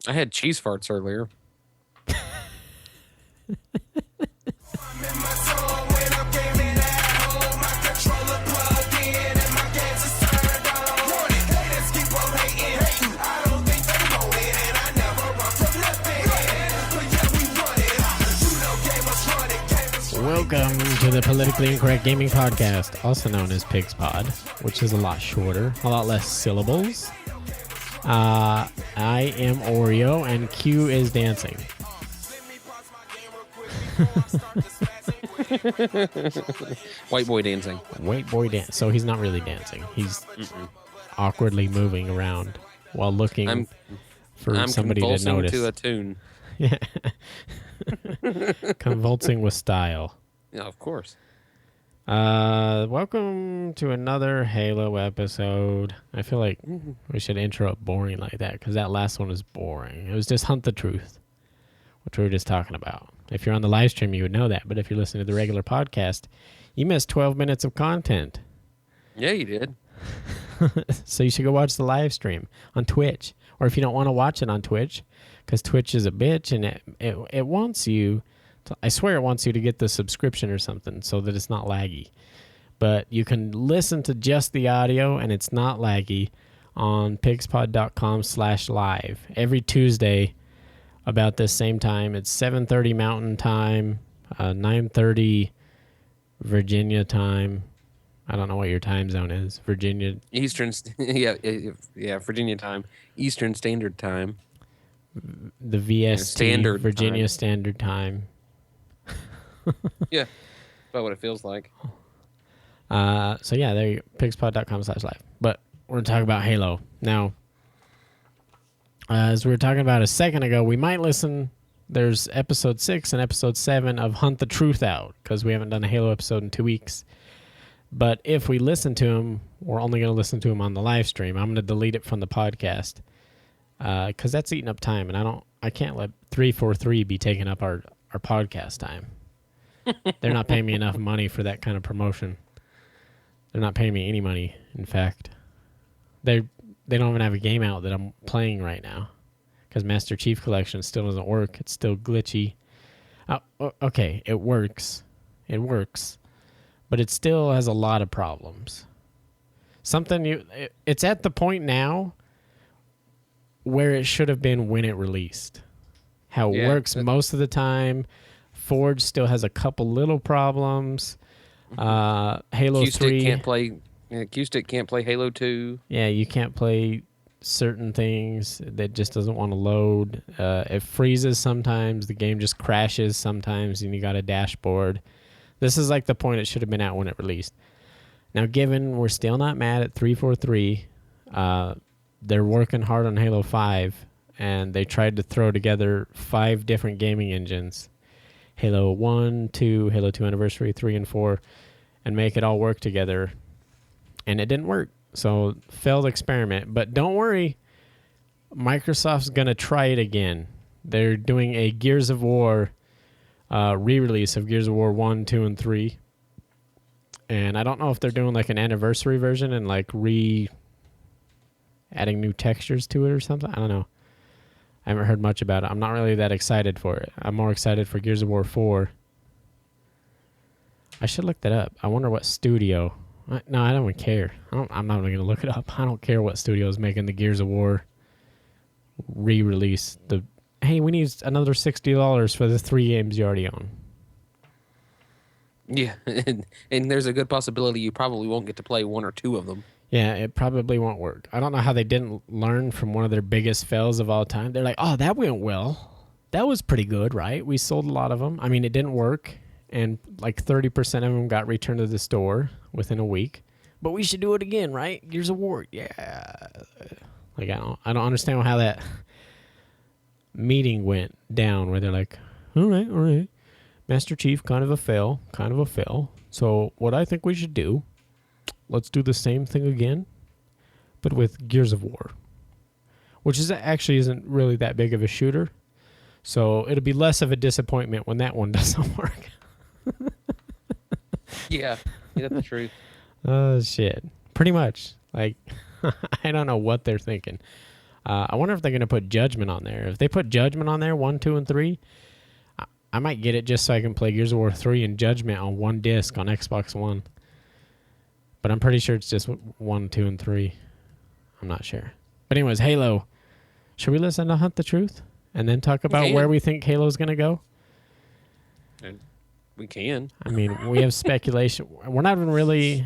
I had cheese farts earlier. Welcome to the Politically Incorrect Gaming Podcast, also known as Pigs Pod, which is a lot shorter, a lot less syllables. I am Oreo, and Q is dancing. White boy dancing. White boy dance. So he's not really dancing. He's awkwardly moving around while looking for somebody to notice. To a tune. Yeah. Convulsing with style. Yeah, of course. Welcome to another Halo episode. I feel like we should intro it boring like that because that last one was boring. It was just Hunt the Truth, which we were just talking about. If you're on the live stream, you would know that. But if you're listening to the regular podcast, you missed 12 minutes of content. Yeah, you did. So you should go watch the live stream on Twitch. Or if you don't want to watch it on Twitch, because Twitch is a bitch and it wants you to, I swear it wants you to get the subscription or something so that it's not laggy. But you can listen to just the audio and it's not laggy on pigspod.com/live every Tuesday about this same time. It's 7:30 Mountain Time, 9:30 Virginia time. I don't know what your time zone is. Virginia. Eastern, yeah, Virginia time. Eastern Standard Time. The VST, Standard Virginia time. Standard Time. Yeah, about what it feels like. So yeah, there you go. Pigspod.com/live. But we're talking about Halo. Now, as we were talking about a second ago, we might listen. There's episode 6 and episode 7 of Hunt the Truth out because we haven't done a Halo episode in 2 weeks. But if we listen to him, we're only going to listen to him on the live stream. I'm going to delete it from the podcast because that's eating up time, and I can't let 343 be taking up our podcast time. They're not paying me enough money for that kind of promotion. They're not paying me any money. In fact, they don't even have a game out that I'm playing right now because Master Chief Collection still doesn't work. It's still glitchy. Okay, it works. It works. But it still has a lot of problems. It's at the point now where it should have been when it released. How it works most of the time. Forge still has a couple little problems. Halo Q-Stick 3 can't play. Q-Stick can't play Halo 2. Yeah, you can't play certain things. That just doesn't want to load. It freezes sometimes. The game just crashes sometimes, and you got a dashboard. This is like the point it should have been at when it released. Now, given we're still not mad at 343, they're working hard on Halo 5, and they tried to throw together 5 different gaming engines. Halo 1, 2, Halo 2 Anniversary, 3, and 4, and make it all work together. And it didn't work. So, failed experiment. But don't worry, Microsoft's going to try it again. They're doing a Gears of War re-release of Gears of War 1, 2, and 3. And I don't know if they're doing like an anniversary version and like adding new textures to it or something. I don't know. I haven't heard much about it. I'm not really that excited for it. I'm more excited for Gears of War 4. I should look that up. I wonder what studio. No, I don't even care. I'm not even going to look it up. I don't care what studio is making the Gears of War re-release. Hey, we need another $60 for the 3 games you already own. Yeah, and there's a good possibility you probably won't get to play 1 or 2 of them. Yeah, it probably won't work. I don't know how they didn't learn from one of their biggest fails of all time. They're like, oh, that went well. That was pretty good, right? We sold a lot of them. I mean, it didn't work, and like 30% of them got returned to the store within a week. But we should do it again, right? Gears of War, yeah. Like, I don't understand how that meeting went down where they're like, all right, Master Chief, kind of a fail. So what I think we should do, let's do the same thing again, but with Gears of War, which actually isn't really that big of a shooter. So it'll be less of a disappointment when that one doesn't work. Yeah, that's the truth. Oh, shit. Pretty much. Like, I don't know what they're thinking. I wonder if they're going to put Judgment on there. If they put Judgment on there, 1, 2, and 3, I might get it just so I can play Gears of War 3 and Judgment on one disc on Xbox One. But I'm pretty sure it's just 1, 2, and 3. I'm not sure. But anyways, Halo. Should we listen to Hunt the Truth and then talk about where we think Halo's going to go? We can. I mean, we have speculation. We're not even really...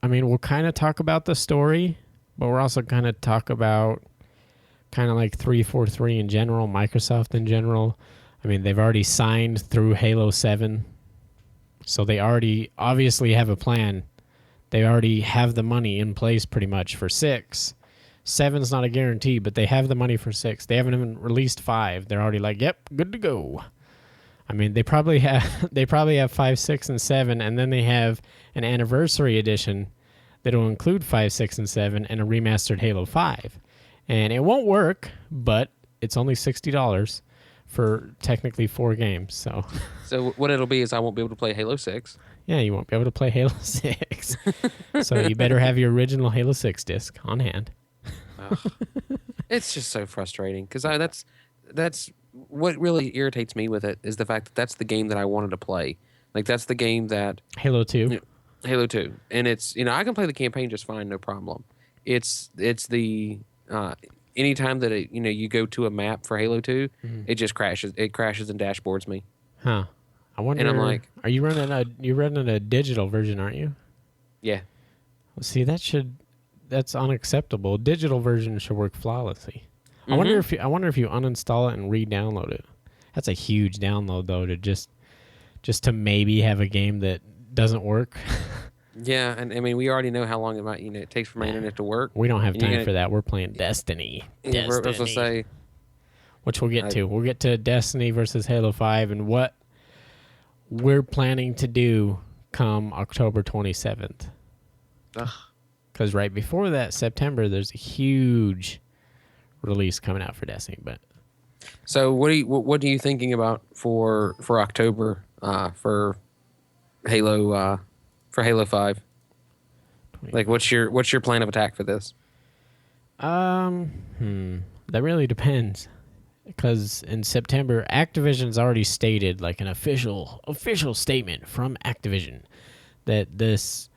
I mean, we'll kind of talk about the story, but we're also going to talk about kind of like 343 in general, Microsoft in general. I mean, they've already signed through Halo 7, so they already obviously have a plan. They already have the money in place pretty much for 6. 7's not a guarantee, but they have the money for 6. They haven't even released 5. They're already like, yep, good to go. I mean, they probably have 5, 6, and 7, and then they have an anniversary edition that'll include 5, 6, and 7, and a remastered Halo 5. And it won't work, but it's only $60 for technically 4 games. So what it'll be is I won't be able to play Halo 6. Yeah, you won't be able to play Halo 6. So you better have your original Halo 6 disc on hand. It's just so frustrating because that's what really irritates me with it is the fact that that's the game that I wanted to play. Like that's the game that Halo 2. Halo 2, and it's I can play the campaign just fine, no problem. It's the anytime that you go to a map for Halo 2, it just crashes. It crashes and dashboards me. Huh. I wonder. And I'm like, are you running a digital version, aren't you? Yeah. Well, see, that's unacceptable. Digital version should work flawlessly. I wonder if you uninstall it and re-download it. That's a huge download though to just to maybe have a game that doesn't work. Yeah, and I mean we already know how long it takes for my internet to work. We don't have time for that. We're playing Destiny. We're supposed to say, which we'll get to. We'll get to Destiny versus Halo 5 and what we're planning to do come October 27th. Because right before that, September, there's a huge release coming out for Destiny. But so what are you thinking about for October for Halo 5? Like what's your plan of attack for this? That really depends. Because in September, Activision's already stated, like an official statement from Activision, that this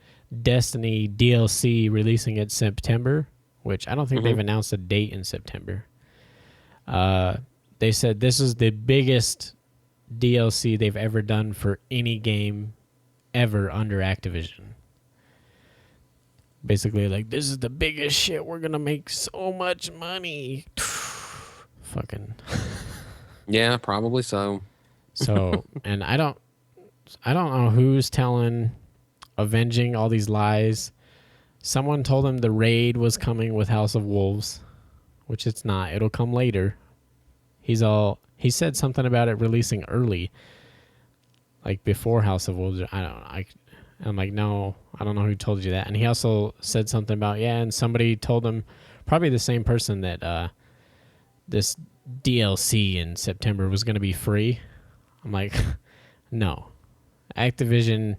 Destiny DLC releasing in September, which I don't think they've announced a date in September. They said this is the biggest DLC they've ever done for any game ever under Activision. Basically, like, this is the biggest shit. We're going to make so much money. Fucking. Yeah, probably so. So, and I don't know who's avenging all these lies. Someone told him the raid was coming with House of Wolves, which it's not. It'll come later. He said something about it releasing early, like before House of Wolves. I'm like, no, I don't know who told you that. And he also said something about, and somebody told him, probably the same person, that this DLC in September was going to be free. I'm like, no. Activision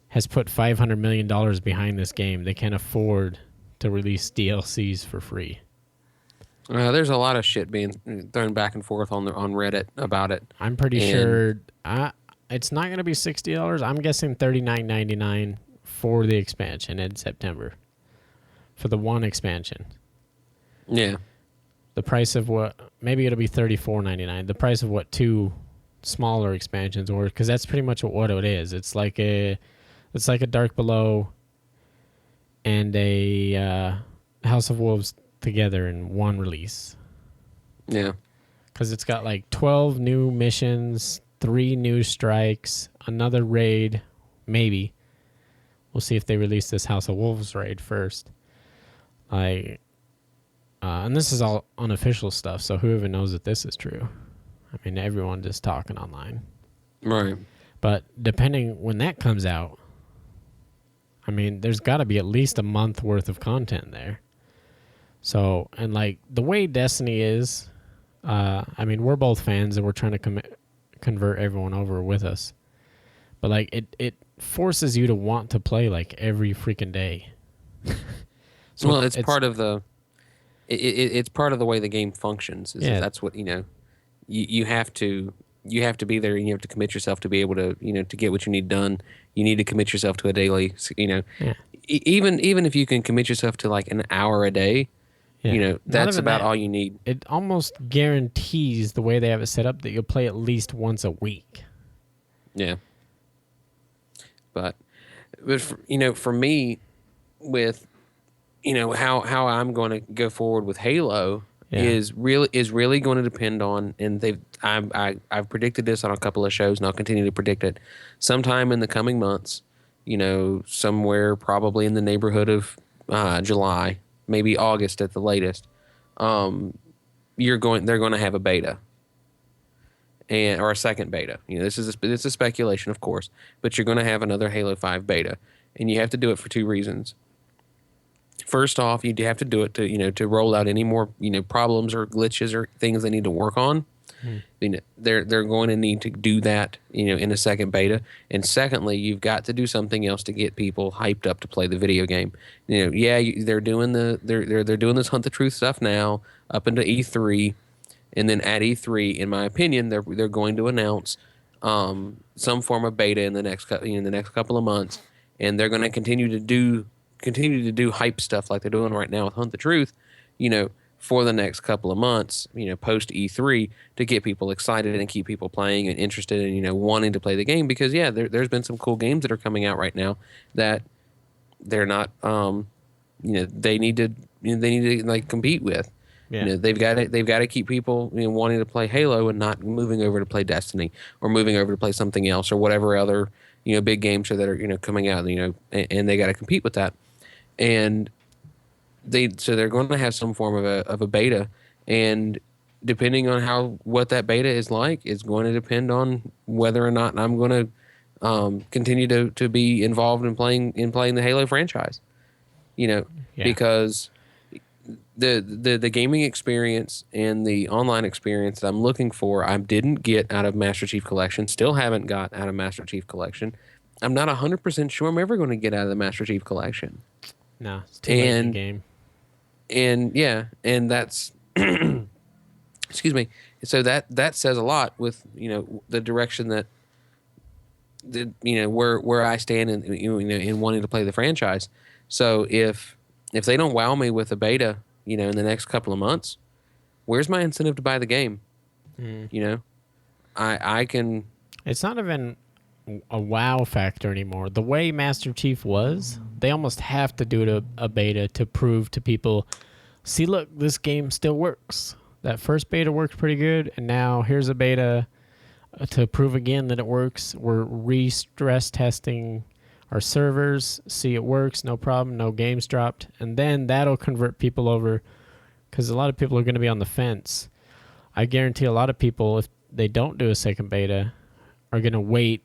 has put $500 million behind this game. They can't afford to release DLCs for free. There's a lot of shit being thrown back and forth on Reddit about it. I'm pretty sure it's not going to be $60. I'm guessing $39.99 for the expansion in September. For the one expansion. Yeah. The price of maybe it'll be $34.99. The price of what 2 smaller expansions were, because that's pretty much what it is. It's like a Dark Below and a House of Wolves together in one release. Yeah. Because it's got like 12 new missions, 3 new strikes, another raid, maybe. We'll see if they release this House of Wolves raid first. And this is all unofficial stuff, so who even knows that this is true? I mean, everyone just talking online. Right. But depending when that comes out, I mean, there's got to be at least a month worth of content there. So, and like the way Destiny is, I mean, we're both fans and we're trying to convert everyone over with us. But like it forces you to want to play like every freaking day. So well, it's part of the it's part of the way the game functions. Is Yeah, that's what you have to be there, and you have to commit yourself to be able to to get what you need done. You need to commit yourself to a daily. yeah, Even if you can commit yourself to like an hour a day, yeah. Not that's even about that. all you need. It almost guarantees the way they have it set up that you'll play at least once a week. Yeah. But for me, with how I'm going to go forward with Halo Yeah. is really going to depend on, and I've predicted this on a couple of shows, and I'll continue to predict it. Sometime in the coming months, somewhere probably in the neighborhood of July, maybe August at the latest, they're going to have a beta, or a second beta. It's a speculation, of course, but you're going to have another Halo 5 beta, and you have to do it for two reasons. First off, you have to do it to roll out any more problems or glitches or things they need to work on. They're going to need to do that in a second beta. And secondly, you've got to do something else to get people hyped up to play the video game. They're doing they're doing this Hunt the Truth stuff now up into E3, and then at E3, in my opinion, they're going to announce some form of beta in the next couple of months, and they're going to continue to do hype stuff like they're doing right now with Hunt the Truth, for the next couple of months, post E3, to get people excited and keep people playing and interested and wanting to play the game, because there's been some cool games that are coming out right now that they're not they need to like compete with. Yeah. They've got to keep people wanting to play Halo and not moving over to play Destiny or moving over to play something else or whatever other big games that are coming out, and they got to compete with that. And they're going to have some form of a beta, and depending on what that beta is like is going to depend on whether or not I'm going to continue to be involved in playing the Halo franchise. Because the gaming experience and the online experience that I'm looking for, I didn't get out of Master Chief Collection. Still haven't got out of Master Chief Collection. I'm not 100% sure I'm ever going to get out of the Master Chief Collection. No, it's too late in the game. And and that's excuse me. So that says a lot with the direction that where I stand in wanting to play the franchise. So if they don't wow me with a beta, in the next couple of months, where's my incentive to buy the game? I can. It's not even a wow factor anymore. The way Master Chief was, they almost have to do a beta to prove to people, see, look, this game still works. That first beta worked pretty good, and now here's a beta to prove again that it works. We're re-stress testing our servers, see it works, no problem, no games dropped, and then that'll convert people over, because a lot of people are going to be on the fence. I guarantee a lot of people, if they don't do a second beta, are going to wait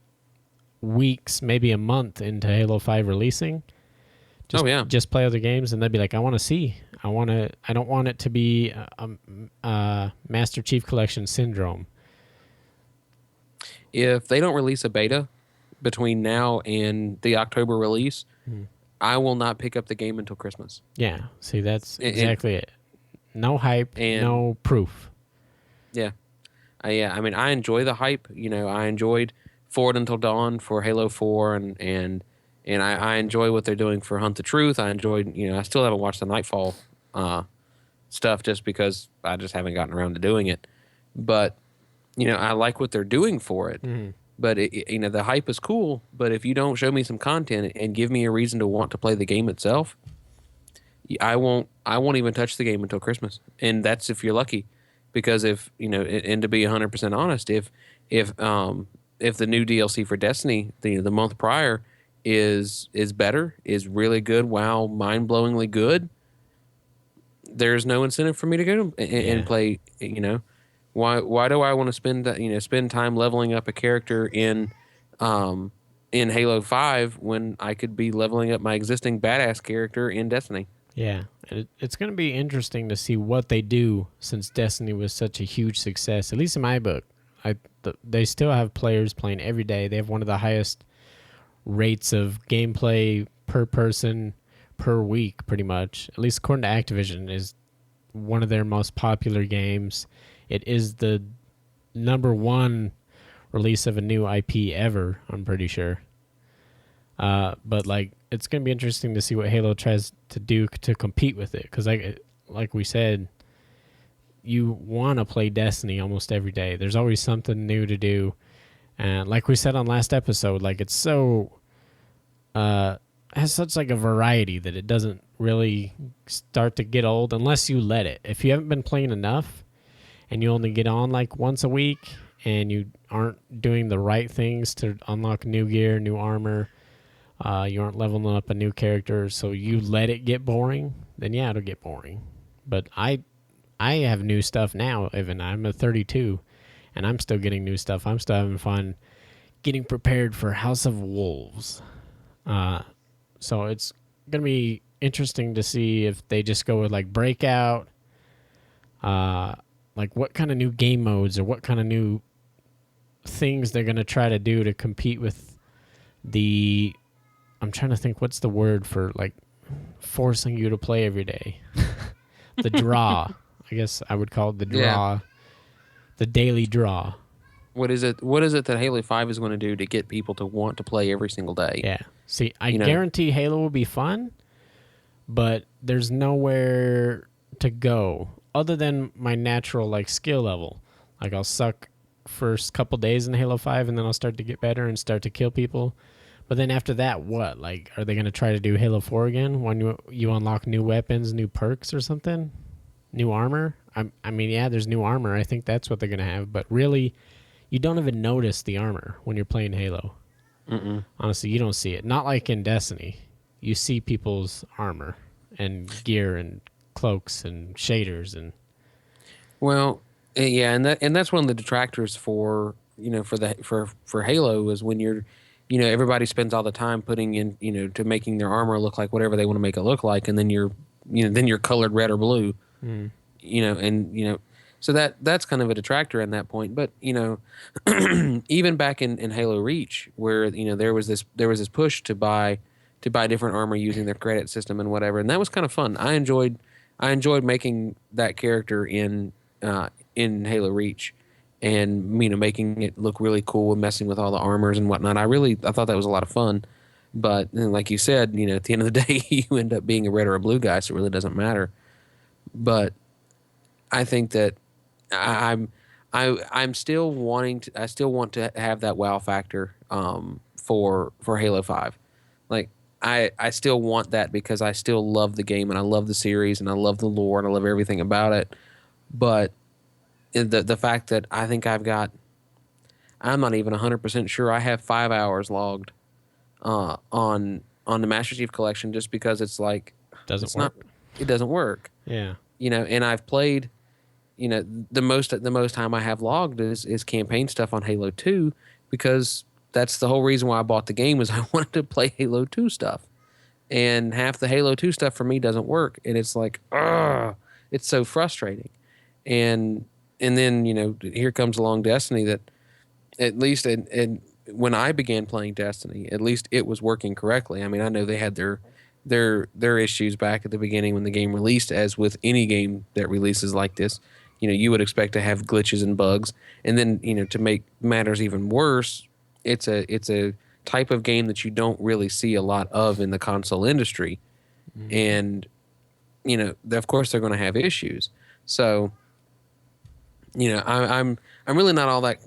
weeks, maybe a month into Halo 5 releasing. Just play other games, and they'll be like, I want to see. I don't want it to be a Master Chief Collection syndrome. If they don't release a beta between now and the October release, I will not pick up the game until Christmas. Yeah, see, that's exactly it. No hype, no proof. Yeah. I mean, I enjoy the hype. I enjoyed Forward Until Dawn for Halo 4, and I enjoy what they're doing for Hunt the Truth. I enjoyed, I still haven't watched the Nightfall stuff just because I just haven't gotten around to doing it. But, I like what they're doing for it. Mm-hmm. But, the hype is cool. But if you don't show me some content and give me a reason to want to play the game itself, I won't even touch the game until Christmas. And that's if you're lucky. Because and to be 100% honest, if the new DLC for Destiny, the month prior, is better, is really good, wow, mind-blowingly good, there's no incentive for me to go and play. Why do I want to spend time leveling up a character in Halo 5 when I could be leveling up my existing badass character in Destiny? Yeah, it's going to be interesting to see what they do, since Destiny was such a huge success, at least in my book. They still have players playing every day. They have one of the highest rates of gameplay per person per week, pretty much. At least according to Activision, is one of their most popular games. It is the number one release of a new IP ever, I'm pretty sure. But like, it's gonna be interesting to see what Halo tries to do to compete with it, because like we said, you want to play Destiny almost every day. There's always something new to do, and like we said on last episode, like it's so has such like a variety that it doesn't really start to get old unless you let it. If you haven't been playing enough and you only get on like once a week and you aren't doing the right things to unlock new gear, new armor, you aren't leveling up a new character, so you let it get boring, then yeah, it'll get boring. But I have new stuff now, even. I'm a 32 and I'm still getting new stuff. I'm still having fun getting prepared for House of Wolves. So it's going to be interesting to see if they just go with like Breakout, like what kind of new game modes or what kind of new things they're going to try to do to compete with the, I'm trying to think, what's the word for like forcing you to play every day? The draw. I guess I would call it the draw. Yeah. The daily draw. What is it that Halo 5 is going to do to get people to want to play every single day? Yeah. See, I guarantee Halo will be fun, but there's nowhere to go other than my natural like skill level. Like I'll suck first couple days in Halo 5 and then I'll start to get better and start to kill people. But then after that, what? Like, are they going to try to do Halo 4 again when you unlock new weapons, new perks or something? New armor? I mean, yeah, there's new armor. I think that's what they're going to have. But really, you don't even notice the armor when you're playing Halo. Mm-mm. Honestly, you don't see it. Not like in Destiny. You see people's armor and gear and cloaks and shaders and. Well, yeah, and that's one of the detractors for for Halo is when you're, everybody spends all the time putting in to making their armor look like whatever they want to make it look like, and then you're colored red or blue, so that's kind of a detractor in that point. But even back in Halo Reach, where there was this push to buy different armor using their credit system and whatever, and that was kind of fun. I enjoyed making that character in Halo Reach, and making it look really cool and messing with all the armors and whatnot. I thought that was a lot of fun. But like you said, at the end of the day, you end up being a red or a blue guy, so it really doesn't matter. But I think that I'm still wanting to. I still want to have that wow factor for Halo 5. Like I still want that because I still love the game and I love the series and I love the lore and I love everything about it. But the fact that I think I'm not even 100% sure I have 5 hours logged on the Master Chief Collection, just because it's like it doesn't work. Yeah. And I've played, the most time I have logged is campaign stuff on Halo 2, because that's the whole reason why I bought the game, was I wanted to play Halo 2 stuff. And half the Halo 2 stuff for me doesn't work, and it's like, it's so frustrating. And then, here comes along Destiny, that at least when I began playing Destiny, at least it was working correctly. I mean, I know they had their issues back at the beginning when the game released, as with any game that releases like this. You would expect to have glitches and bugs. And then, to make matters even worse, it's a type of game that you don't really see a lot of in the console industry. Mm-hmm. And, of course they're going to have issues. So, I'm really not all that,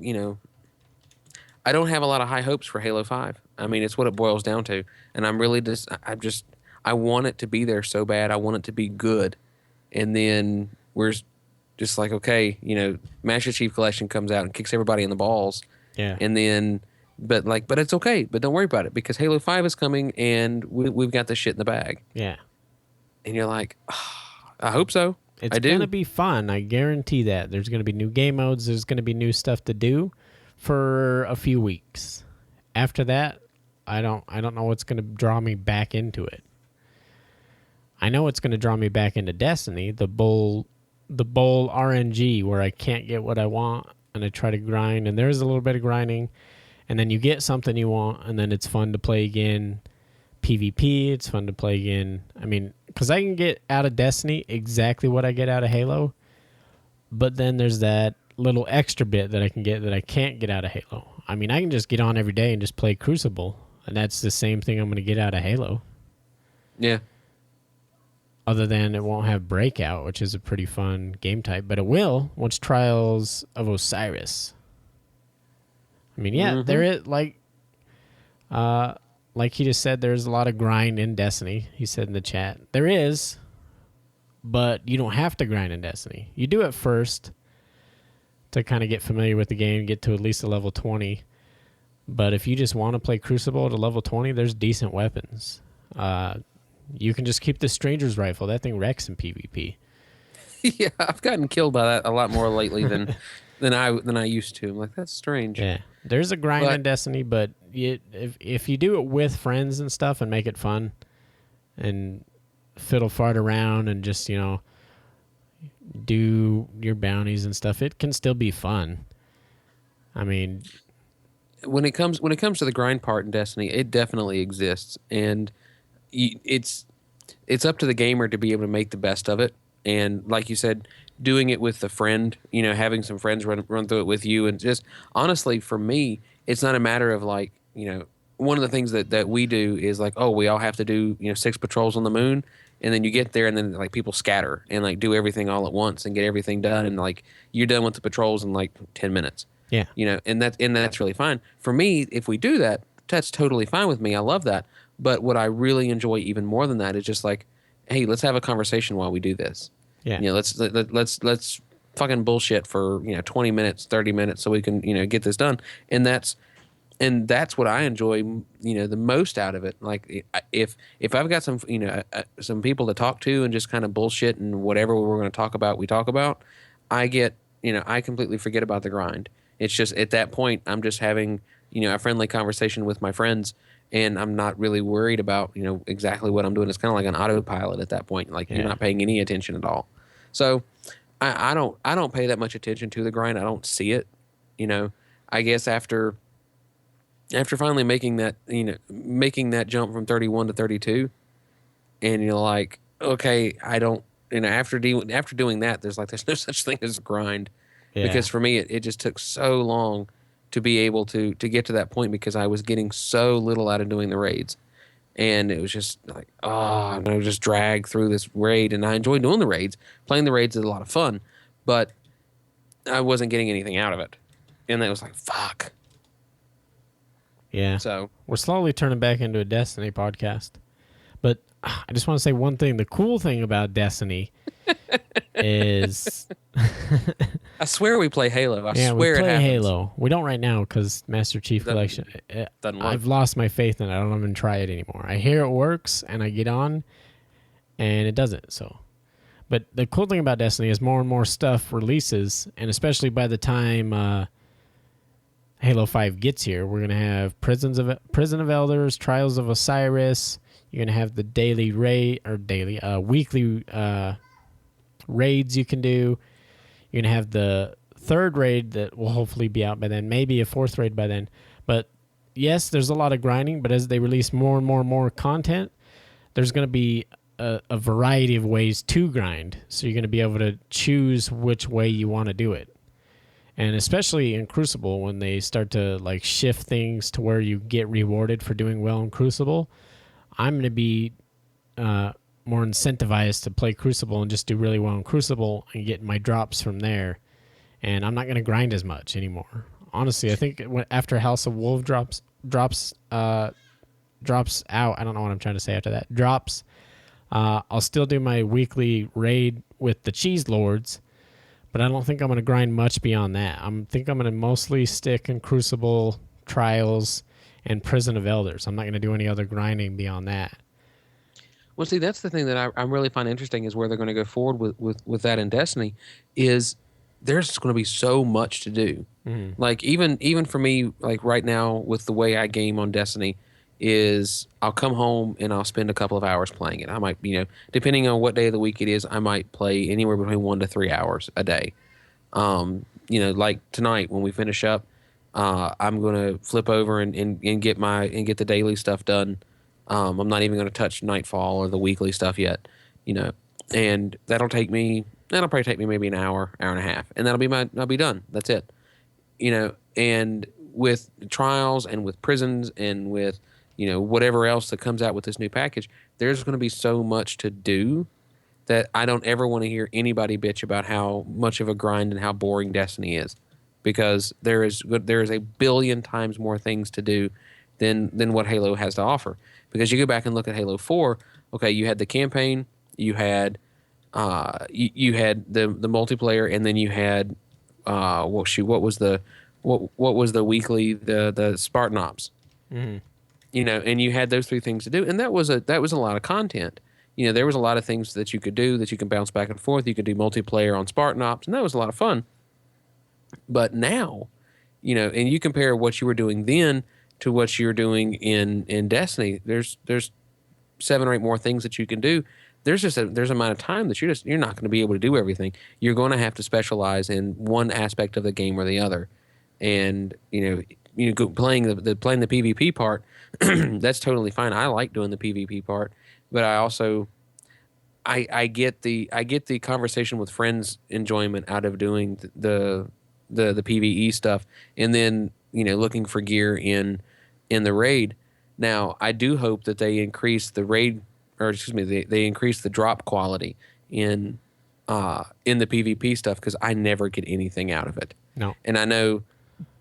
I don't have a lot of high hopes for Halo 5. I mean, it's what it boils down to. And I'm really I want it to be there so bad. I want it to be good. And then we're just like, okay, Master Chief Collection comes out and kicks everybody in the balls. Yeah. And then, but it's okay. But don't worry about it, because Halo 5 is coming and we've got this shit in the bag. Yeah. And you're like, I hope so. It's going to be fun. I guarantee that. There's going to be new game modes. There's going to be new stuff to do for a few weeks. After that, I don't know what's going to draw me back into it. I know it's going to draw me back into Destiny, the bowl RNG, where I can't get what I want and I try to grind, and there's a little bit of grinding, and then you get something you want, and then it's fun to play again. PvP, it's fun to play again. I mean, because I can get out of Destiny exactly what I get out of Halo, but then there's that little extra bit that I can get that I can't get out of Halo. I mean, I can just get on every day and just play Crucible, and that's the same thing I'm going to get out of Halo. Yeah. Other than it won't have Breakout, which is a pretty fun game type, but it will once Trials of Osiris. I mean, yeah, there is like he just said, there's a lot of grind in Destiny. He said in the chat, there is, but you don't have to grind in Destiny. You do it first to kind of get familiar with the game, get to at least a level 20. But if you just want to play Crucible at a level 20, there's decent weapons. You can just keep the Stranger's Rifle. That thing wrecks in PvP. Yeah, I've gotten killed by that a lot more lately than I used to. I'm like, that's strange. Yeah, there's a grind in Destiny, but if you do it with friends and stuff and make it fun, and fiddle fart around and just do your bounties and stuff, it can still be fun. I mean, when it comes to the grind part in Destiny, it definitely exists, and it's up to the gamer to be able to make the best of it. And like you said, doing it with a friend, having some friends run through it with you, and just honestly, for me, it's not a matter of like, one of the things that we do is like, oh, we all have to do 6 patrols on the moon, and then you get there and then like people scatter and like do everything all at once and get everything done, and like you're done with the patrols in like 10 minutes. Yeah, and that's really fine for me. If we do that, that's totally fine with me. I love that. But what I really enjoy even more than that is just like, hey, let's have a conversation while we do this. Yeah. Let's fucking bullshit for 20 minutes, 30 minutes, so we can get this done. And that's what I enjoy the most out of it. Like if I've got some people to talk to and just kind of bullshit and whatever we're going to talk about, we talk about. I get I completely forget about the grind. It's just at that point I'm just having a friendly conversation with my friends. And I'm not really worried about, exactly what I'm doing. It's kind of like an autopilot at that point. Like you're not paying any attention at all. So I don't pay that much attention to the grind. I don't see it. I guess after finally making that jump from 31 to 32, and you're like, okay, I don't. After doing that, there's no such thing as a grind, because for me it just took so long to be able to get to that point, because I was getting so little out of doing the raids. And it was just like, I would just drag through this raid, and I enjoyed doing the raids. Playing the raids is a lot of fun, but I wasn't getting anything out of it. And it was like, fuck. Yeah. So we're slowly turning back into a Destiny podcast. But I just want to say one thing. The cool thing about Destiny is... I swear we play Halo. I swear we play it happens. Halo. We don't right now because Master Chief Collection. Doesn't work. I've lost my faith in it. I don't even try it anymore. I hear it works, and I get on, and it doesn't. So, but the cool thing about Destiny is more and more stuff releases, and especially by the time Halo 5 gets here, we're gonna have Prison of Elders, Trials of Osiris. You're gonna have the weekly raids you can do. You're going to have the 3rd raid that will hopefully be out by then, maybe a 4th raid by then. But yes, there's a lot of grinding, but as they release more and more content, there's going to be a variety of ways to grind. So you're going to be able to choose which way you want to do it. And especially in Crucible, when they start to like shift things to where you get rewarded for doing well in Crucible, I'm going to be more incentivized to play Crucible and just do really well in Crucible and get my drops from there. And I'm not going to grind as much anymore. Honestly, I think after House of Wolves drops out, I don't know what I'm trying to say after that, drops, I'll still do my weekly raid with the Cheese Lords, but I don't think I'm going to grind much beyond that. I think I'm going to mostly stick in Crucible, Trials, and Prison of Elders. I'm not going to do any other grinding beyond that. Well, see, that's the thing that I really find interesting is where they're going to go forward with that in Destiny is there's going to be so much to do. Mm-hmm. Like even for me, like right now with the way I game on Destiny is I'll come home and I'll spend a couple of hours playing it. I might, depending on what day of the week it is, I might play anywhere between 1 to 3 hours a day. Like tonight when we finish up, I'm going to flip over and get the daily stuff done. I'm not even going to touch Nightfall or the weekly stuff yet. and that'll probably take me maybe an hour, hour and a half, and I'll be done. That's it. And with trials and with prisons and with, whatever else that comes out with this new package, there's going to be so much to do that I don't ever want to hear anybody bitch about how much of a grind and how boring Destiny is, because there is a billion times more things to do than what Halo has to offer. Because you go back and look at Halo 4, okay, you had the campaign, you had you had the multiplayer, and then you had what was the weekly, the Spartan Ops. Mm-hmm. And you had those three things to do, and that was a lot of content. There was a lot of things that you could do, that you can bounce back and forth. You could do multiplayer on Spartan Ops, and that was a lot of fun. But now, and you compare what you were doing then to what you're doing in Destiny. There's 7 or 8 more things that you can do. There's an amount of time that you're not going to be able to do everything. You're going to have to specialize in one aspect of the game or the other. And playing the PvP part, that's totally fine. I like doing the PvP part, but I also I get the conversation with friends enjoyment out of doing the PvE stuff, and then looking for gear in the raid. Now I do hope that they increase the raid, or excuse me, they increase the drop quality in the PvP stuff, because I never get anything out of it. No, and I know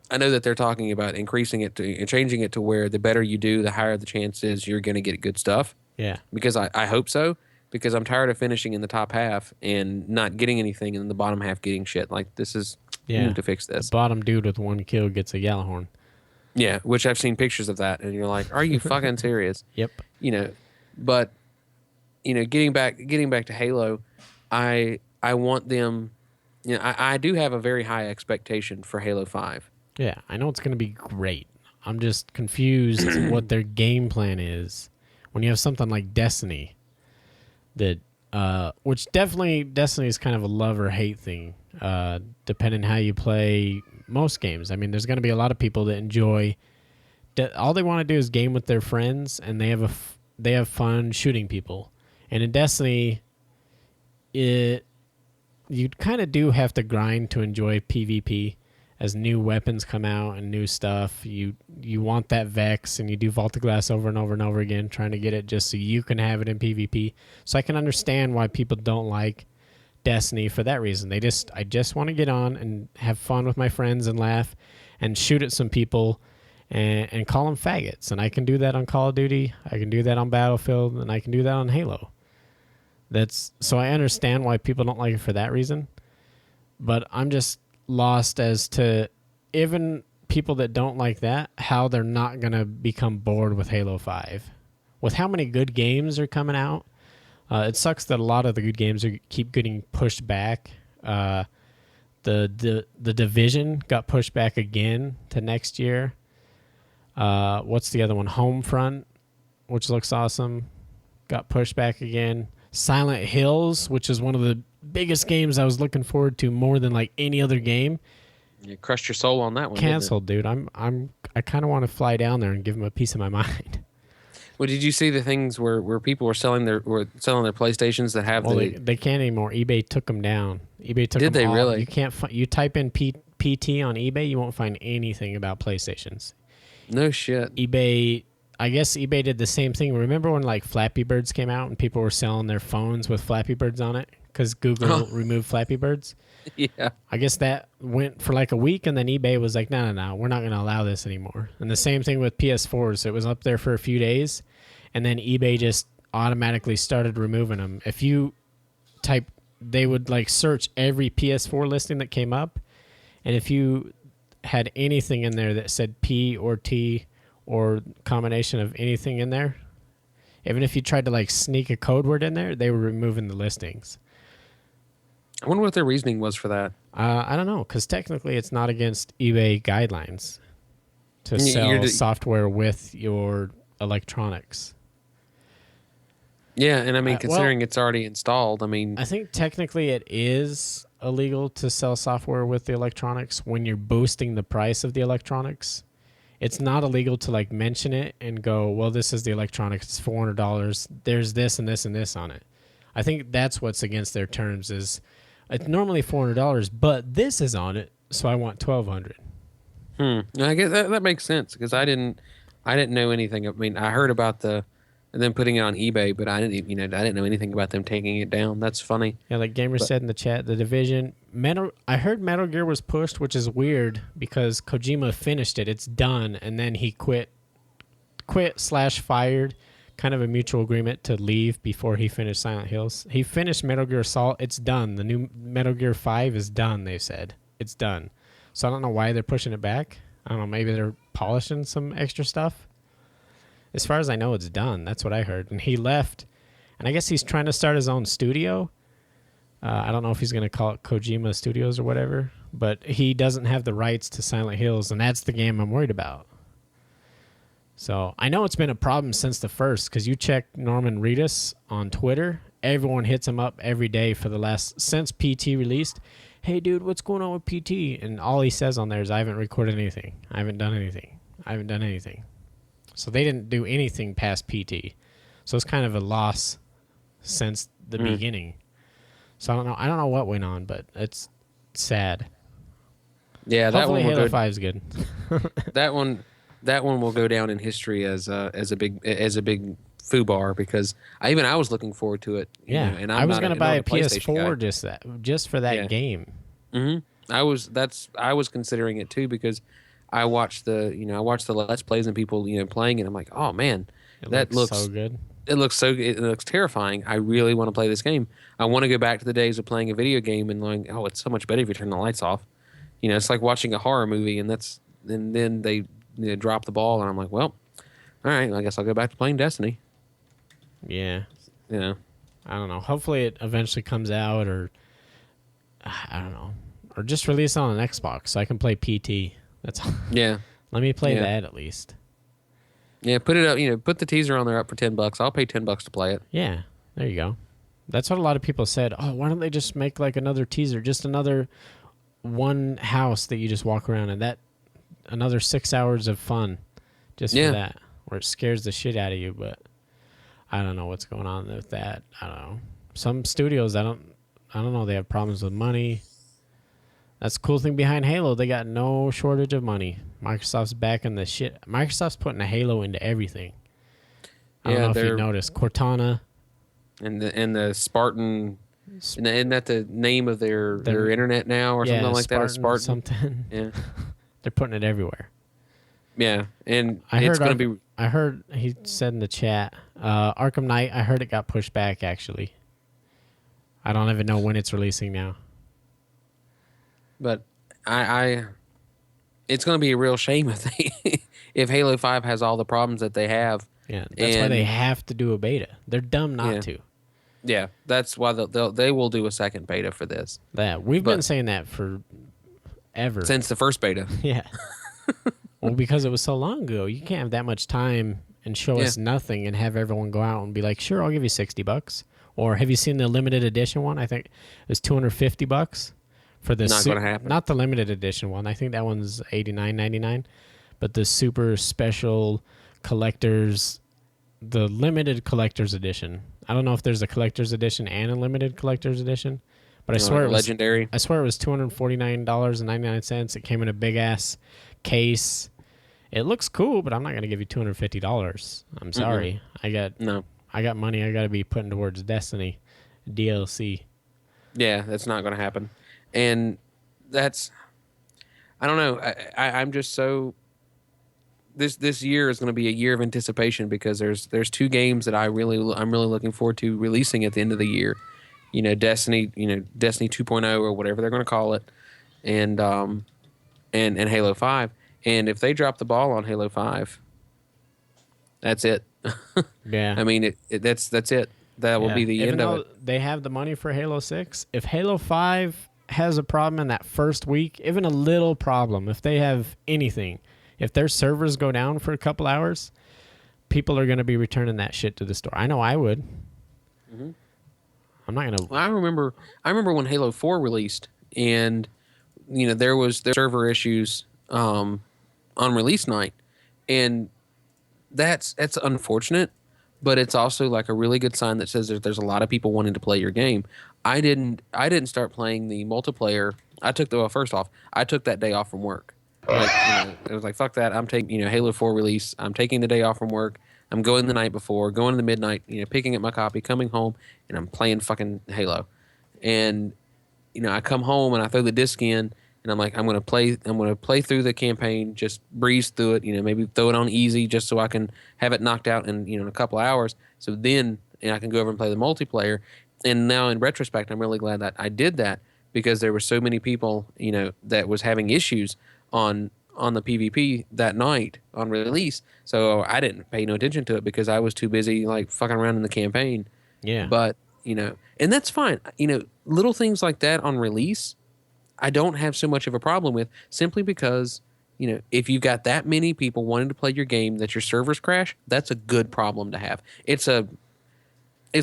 that they're talking about increasing it and changing it to where the better you do, the higher the chance is you're going to get good stuff. Yeah, because I hope so. Because I'm tired of finishing in the top half and not getting anything, and in the bottom half getting shit. Like, this is, we need to fix this. The bottom dude with 1 kill gets a Gjallarhorn. Yeah, which I've seen pictures of that, and you're like, are you fucking serious? Yep. But getting back to Halo, I want them. I do have a very high expectation for Halo 5. Yeah, I know it's going to be great. I'm just confused what their game plan is when you have something like Destiny. That, which definitely Destiny is kind of a love or hate thing, depending how you play most games. I mean, there's going to be a lot of people that enjoy. All they want to do is game with their friends, and they have fun shooting people. And in Destiny, you kind of do have to grind to enjoy PvP. As new weapons come out and new stuff, you want that Vex, and you do Vault of Glass over and over and over again, trying to get it just so you can have it in PvP. So I can understand why people don't like Destiny for that reason. I just want to get on and have fun with my friends and laugh and shoot at some people and call them faggots. And I can do that on Call of Duty. I can do that on Battlefield, and I can do that on Halo. So I understand why people don't like it for that reason. But I'm just lost as to, even people that don't like that, how they're not going to become bored with Halo 5. With how many good games are coming out, it sucks that a lot of the good games keep getting pushed back. The Division got pushed back again to next year. What's the other one? Homefront, which looks awesome, got pushed back again. Silent Hills, which is one of the biggest games I was looking forward to more than like any other game. You crushed your soul on that one. Canceled, dude. I kind of want to fly down there and give them a piece of my mind. Well, did you see the things where people were selling their PlayStations that have they can't anymore. eBay took them down. eBay took Did them they all. really? You can't you type in PT on eBay, you won't find anything about PlayStations. No shit. eBay, I guess eBay did the same thing. Remember when like Flappy Birds came out and people were selling their phones with Flappy Birds on it because Google removed Flappy Birds? Yeah. I guess that went for like a week, and then eBay was like, no, we're not going to allow this anymore. And the same thing with PS4s. It was up there for a few days, and then eBay just automatically started removing them. If you type, they would like search every PS4 listing that came up, and if you had anything in there that said P or T or combination of anything in there, even if you tried to like sneak a code word in there, they were removing the listings. I wonder what their reasoning was for that. I don't know, because technically it's not against eBay guidelines to sell software with your electronics. Yeah, and I mean, considering it's already installed, I mean... I think technically it is illegal to sell software with the electronics when you're boosting the price of the electronics. It's not illegal to like mention it and go, well, this is the electronics, it's $400. There's this and this and this on it. I think that's what's against their terms is it's normally $400, but this is on it, so I want $1,200. I guess that makes sense because I didn't know anything. I mean, I heard about and then putting it on eBay, but I didn't, I didn't know anything about them taking it down. That's funny. Yeah, like Gamer said in the chat, the Division I heard Metal Gear was pushed, which is weird because Kojima finished it. It's done, and then he quit/fired, kind of a mutual agreement to leave before he finished Silent Hills. He finished Metal Gear Assault. It's done. The new Metal Gear 5 is done, they said. It's done. So I don't know why they're pushing it back. I don't know. Maybe they're polishing some extra stuff. As far as I know, it's done. That's what I heard. And he left, and I guess he's trying to start his own studio. I don't know if he's going to call it Kojima Studios or whatever, but he doesn't have the rights to Silent Hills, and that's the game I'm worried about. So I know it's been a problem since the first, because you check Norman Reedus on Twitter, everyone hits him up every day since PT released. Hey, dude, what's going on with PT? And all he says on there is, I haven't recorded anything. I haven't done anything. So they didn't do anything past PT. So it's kind of a loss since the beginning. So I don't know what went on, but it's sad. Yeah, that Hopefully one will Halo go. 5 is good. that one will go down in history as a big foobar because I was looking forward to it. Yeah, and I was going to buy a PlayStation PS4 just for that game. I was considering it too because I watched the Let's Plays and people playing it. I'm like, oh man, that looks so good. It looks terrifying. I really want to play this game. I want to go back to the days of playing a video game and like, oh, it's so much better if you turn the lights off. It's like watching a horror movie, and then they drop the ball, and I'm like, well, all right, I guess I'll go back to playing Destiny. Yeah. I don't know. Hopefully it eventually comes out, or I don't know, or just release it on an Xbox so I can play PT. That's yeah. Let me play that at least. Yeah, put it up. Put the teaser on there up for $10. I'll pay $10 to play it. Yeah, there you go. That's what a lot of people said. Oh, why don't they just make like another teaser, just another one house that you just walk around and that another 6 hours of fun, just for that, where it scares the shit out of you. But I don't know what's going on with that. I don't know. Some studios, I don't know. They have problems with money. That's the cool thing behind Halo. They got no shortage of money. Microsoft's backing the shit. Microsoft's putting a Halo into everything. I don't know if you noticed. Cortana. And the Spartan. Isn't that the name of their internet now or something like that? Spartan. Something. Yeah. They're putting it everywhere. Yeah. And it's going to be... I heard he said in the chat, Arkham Knight, I heard it got pushed back, actually. I don't even know when it's releasing now. But it's going to be a real shame if Halo 5 has all the problems that they have. Yeah, that's why they have to do a beta. They're dumb not to. Yeah, that's why they will do a second beta for this. We've been saying that for ever. Since the first beta. Yeah. Well, because it was so long ago, you can't have that much time and show us nothing and have everyone go out and be like, sure, I'll give you $60. Or have you seen the limited edition one? I think it was $250 for the not going to happen. Not the limited edition one. I think that one's $89.99. But the super special collectors, the limited collector's edition. I don't know if there's a collector's edition and a limited collector's edition, but I swear it was legendary. I swear it was $249.99. It came in a big ass case. It looks cool, but I'm not going to give you $250. I'm sorry. Mm-hmm. I got money I got to be putting towards Destiny DLC. Yeah, that's not going to happen. And that's, I don't know. I'm just so, this year is going to be a year of anticipation because there's two games that I'm really looking forward to releasing at the end of the year. Destiny 2.0 or whatever they're going to call it, and Halo 5. And if they drop the ball on Halo 5, that's it. Yeah. I mean, that's it. That will be the end of it. They have the money for Halo 6. If Halo 5 has a problem in that first week, even a little problem, if they have anything, if their servers go down for a couple hours, people are going to be returning that shit to the store. I know I would. Mm-hmm. I'm not going to... Well, I remember when Halo 4 released, and there server issues on release night, and that's unfortunate, but it's also like a really good sign that says that there's a lot of people wanting to play your game. I didn't start playing the multiplayer. First off, I took that day off from work. Like, it was like, fuck that. I'm taking, Halo 4 release. I'm taking the day off from work. I'm going the night before, going to the midnight, picking up my copy, coming home, and I'm playing fucking Halo. And I come home and I throw the disc in, and I'm like, I'm gonna play through the campaign, just breeze through it, maybe throw it on easy just so I can have it knocked out in a couple hours. So then I can go over and play the multiplayer. And now in retrospect, I'm really glad that I did that, because there were so many people, that was having issues on the PvP that night on release. So I didn't pay no attention to it because I was too busy like fucking around in the campaign. Yeah. But, and that's fine. Little things like that on release, I don't have so much of a problem with, simply because, if you've got that many people wanting to play your game that your servers crash, that's a good problem to have. It's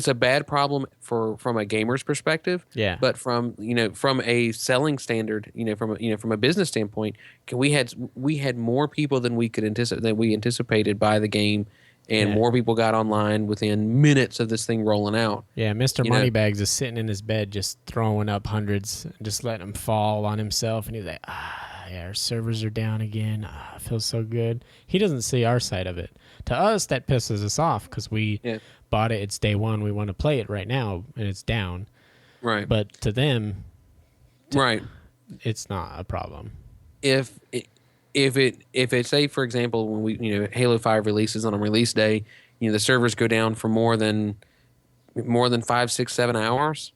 a bad problem from a gamer's perspective. Yeah. But from a selling standard, from a business standpoint, we had more people than we anticipated buy the game, and more people got online within minutes of this thing rolling out. Yeah, Mr. Moneybags is sitting in his bed just throwing up hundreds, just letting them fall on himself, and he's like, yeah, our servers are down again. It feels so good. He doesn't see our side of it. To us, that pisses us off because we bought it. It's day one. We want to play it right now, and it's down. Right. But to them, right, it's not a problem. If it say, for example, when we Halo 5 releases on a release day, the servers go down for more than 5, 6, 7 hours,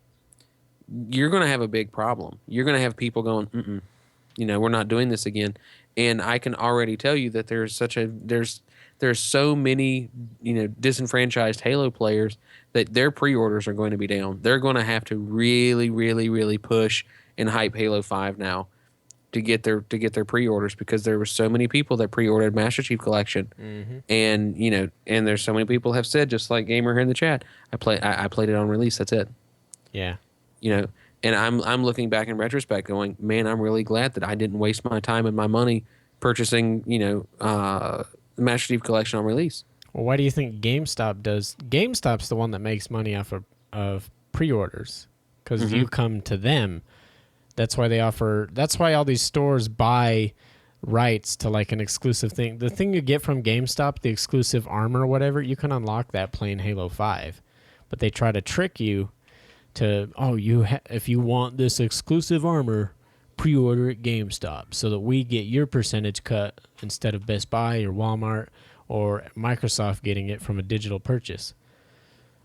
you're going to have a big problem. You're going to have people going, we're not doing this again. And I can already tell you that there's so many disenfranchised Halo players that their pre-orders are going to be down. They're going to have to really, really, really push and hype Halo 5 now to get their pre-orders, because there were so many people that pre-ordered Master Chief Collection. Mm-hmm. And and there's so many people have said, just like Gamer here in the chat, I played it on release, that's it. Yeah. And I'm looking back in retrospect going, man, I'm really glad that I didn't waste my time and my money purchasing the Master Chief Collection on release. Well, why do you think GameStop does? GameStop's the one that makes money off of pre-orders, because you come to them. That's why that's why all these stores buy rights to like an exclusive thing. The thing you get from GameStop, the exclusive armor or whatever, you can unlock that playing Halo 5. But they try to trick you to, if you want this exclusive armor, pre-order at GameStop so that we get your percentage cut instead of Best Buy or Walmart or Microsoft getting it from a digital purchase.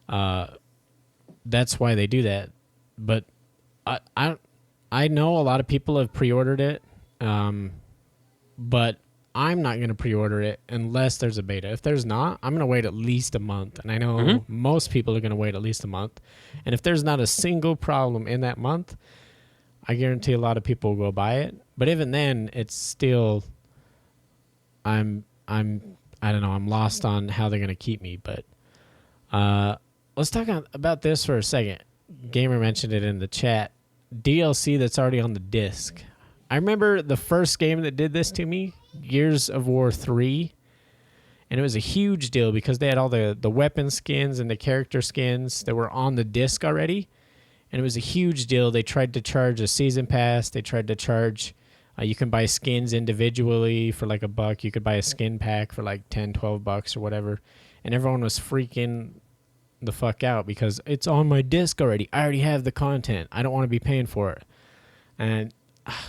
That's why they do that. But I know a lot of people have pre-ordered it, but I'm not going to pre-order it unless there's a beta. If there's not, I'm going to wait at least a month. And I know most people are going to wait at least a month. And if there's not a single problem in that month, I guarantee a lot of people will go buy it. But even then, it's still, I don't know, I'm lost on how they're going to keep me. But let's talk about this for a second. Gamer mentioned it in the chat. DLC that's already on the disc. I remember the first game that did this to me, Gears of War 3, and it was a huge deal because they had all the weapon skins and the character skins that were on the disc already, and it was a huge deal. They tried to charge a season pass. They tried to charge, you can buy skins individually for like $1. You could buy a skin pack for like $10, $12 or whatever, and everyone was freaking the fuck out because it's on my disc already. I already have the content. I don't want to be paying for it. And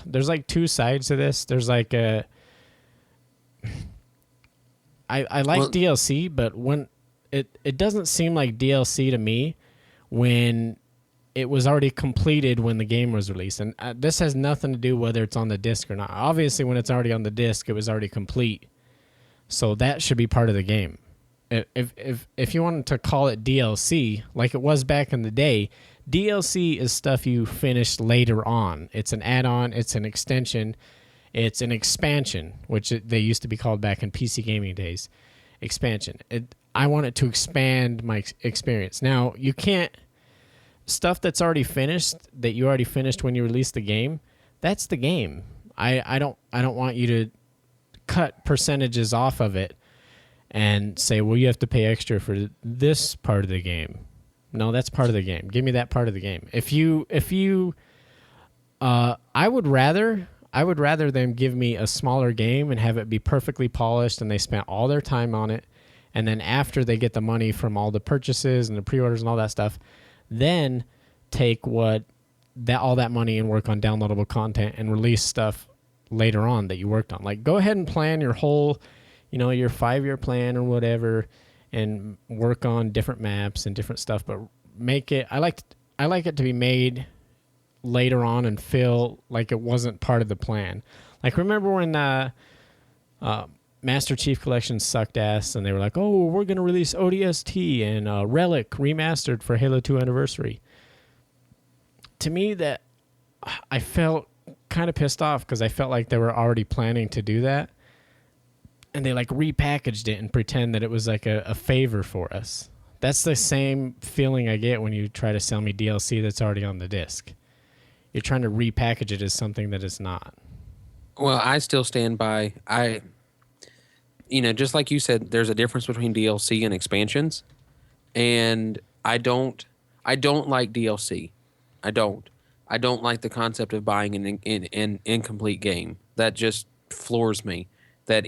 there's like two sides to this. There's like I like DLC, but when it doesn't seem like DLC to me when it was already completed when the game was released. And this has nothing to do whether it's on the disc or not. Obviously, when it's already on the disc, it was already complete. So that should be part of the game. If you wanted to call it DLC, like it was back in the day, DLC is stuff you finished later on. It's an add-on, it's an extension, it's an expansion, which they used to be called back in PC gaming days. Expansion. I want it to expand my experience. Now, you can't... Stuff that's already finished, that you already finished when you released the game, that's the game. I don't want you to cut percentages off of it and say, well, you have to pay extra for this part of the game. No, that's part of the game. Give me that part of the game. I would rather them give me a smaller game and have it be perfectly polished and they spent all their time on it. And then after they get the money from all the purchases and the pre-orders and all that stuff, then take all that money and work on downloadable content and release stuff later on that you worked on. Like, go ahead and plan your whole, your 5-year plan or whatever, and work on different maps and different stuff. But make it. I like it to be made later on and feel like it wasn't part of the plan. Like, remember when Master Chief Collection sucked ass and they were like, oh, we're going to release ODST and Relic remastered for Halo 2 Anniversary. To me, that I felt kind of pissed off because I felt like they were already planning to do that. And they like repackaged it and pretend that it was like a favor for us. That's the same feeling I get when you try to sell me DLC that's already on the disc. You're trying to repackage it as something that it's not. Well, I still stand by, just like you said, there's a difference between DLC and expansions. And I don't like DLC. I don't like the concept of buying an incomplete game. That just floors me. That,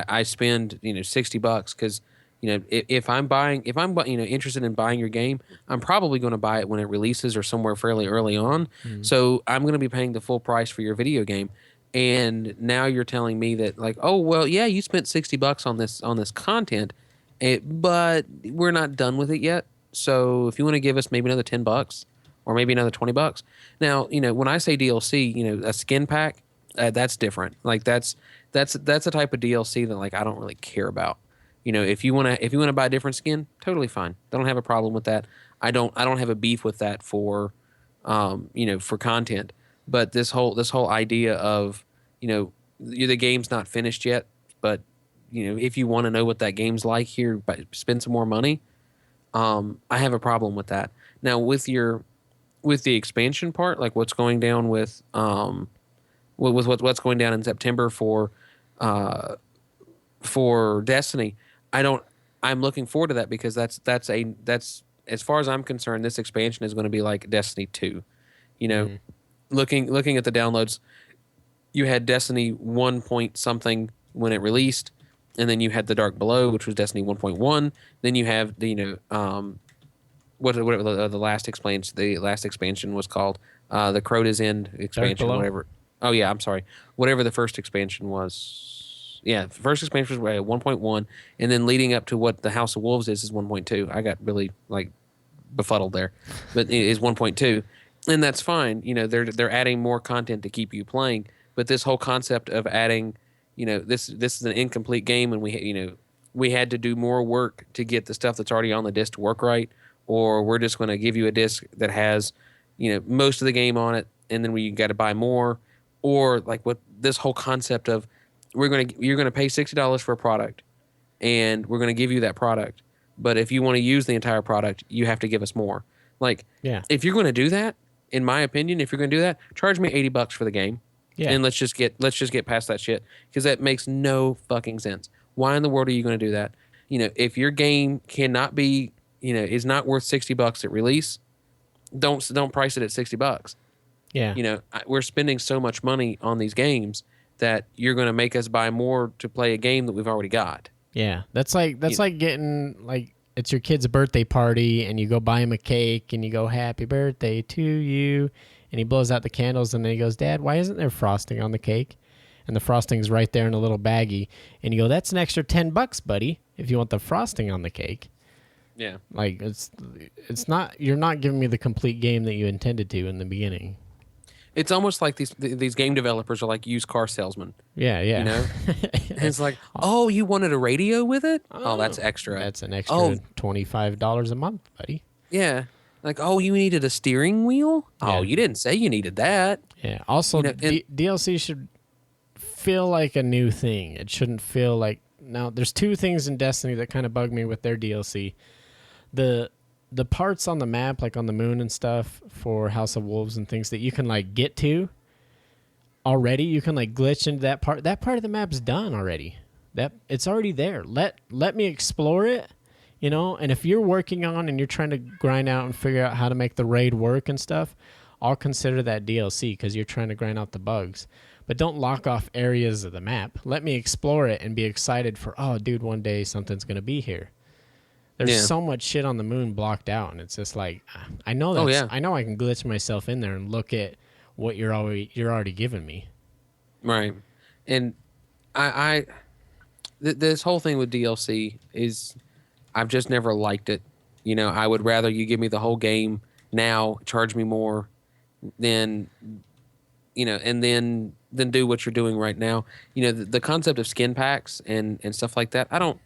I spend, $60 because, if I'm interested in buying your game, I'm probably going to buy it when it releases or somewhere fairly early on. Mm-hmm. So I'm going to be paying the full price for your video game. And now you're telling me that, like, oh, well, yeah, you spent $60 on this content, but we're not done with it yet. So if you want to give us maybe another $10 or maybe another $20. Now, when I say DLC, a skin pack, that's different. Like that's a type of DLC that, like, I don't really care about. If you want to buy a different skin, totally fine. I don't have a problem with that. I don't have a beef with that for for content. But this whole idea of, the game's not finished yet, but if you want to know what that game's like here, spend some more money. I have a problem with that. Now with the expansion part, like what's going down with what's going down in September for Destiny, I'm looking forward to that because that's as far as I'm concerned, this expansion is going to be like Destiny 2. Looking at the downloads, you had Destiny 1 point something when it released, and then you had The Dark Below, which was Destiny 1.1. Then you have the whatever the last expansion was called, the Crota's End expansion, whatever. Oh yeah, I'm sorry. Whatever the first expansion was. Yeah, the first expansion was 1.1, and then leading up to what the House of Wolves is 1.2. I got really befuddled there, but it is 1.2, and that's fine. They're adding more content to keep you playing, but this whole concept of adding, this is an incomplete game, and we had to do more work to get the stuff that's already on the disc to work right, or we're just going to give you a disc that has, most of the game on it, and then you got to buy more, or like what this whole concept of you're going to pay $60 for a product, and we're going to give you that product, but if you want to use the entire product, you have to give us more. Like, yeah. If you're going to do that, in my opinion, if you're going to do that, charge me $80 for the game. Yeah. And let's just get past that shit, because that makes no fucking sense. Why in the world are you going to do that? If your game cannot be, is not worth $60 at release, don't price it at $60. Yeah. We're spending so much money on these games that you're going to make us buy more to play a game that we've already got. Yeah. That's like getting, like, it's your kid's birthday party and you go buy him a cake and you go, happy birthday to you. And he blows out the candles and then he goes, Dad, why isn't there frosting on the cake? And the frosting's right there in a little baggie. And you go, that's an extra $10, buddy, if you want the frosting on the cake. Yeah. Like, it's not, you're not giving me the complete game that you intended to in the beginning. It's almost like these game developers are like used car salesmen. Yeah, yeah. It's like, oh, you wanted a radio with it? Oh, that's extra. That's an extra $25 a month, buddy. Yeah. Like, oh, you needed a steering wheel? Yeah. Oh, you didn't say you needed that. Yeah. Also, DLC should feel like a new thing. It shouldn't feel like... Now, there's two things in Destiny that kind of bug me with their DLC. The parts on the map, like on the moon and stuff for House of Wolves and things that you can like get to already, you can like glitch into that part. That part of the map's done already. That it's already there. Let me explore it, you know. And if you're working on and you're trying to grind out and figure out how to make the raid work and stuff, I'll consider that DLC because you're trying to grind out the bugs. But don't lock off areas of the map. Let me explore it and be excited for, oh, dude, one day something's gonna be here. There's so much shit on the moon blocked out, and it's just like I know that. I know I can glitch myself in there and look at what you're already giving me. Right, and this whole thing with DLC is I've just never liked it. You know, I would rather you give me the whole game now, charge me more, than and then do what you're doing right now. You know, the concept of skin packs and stuff like that. I don't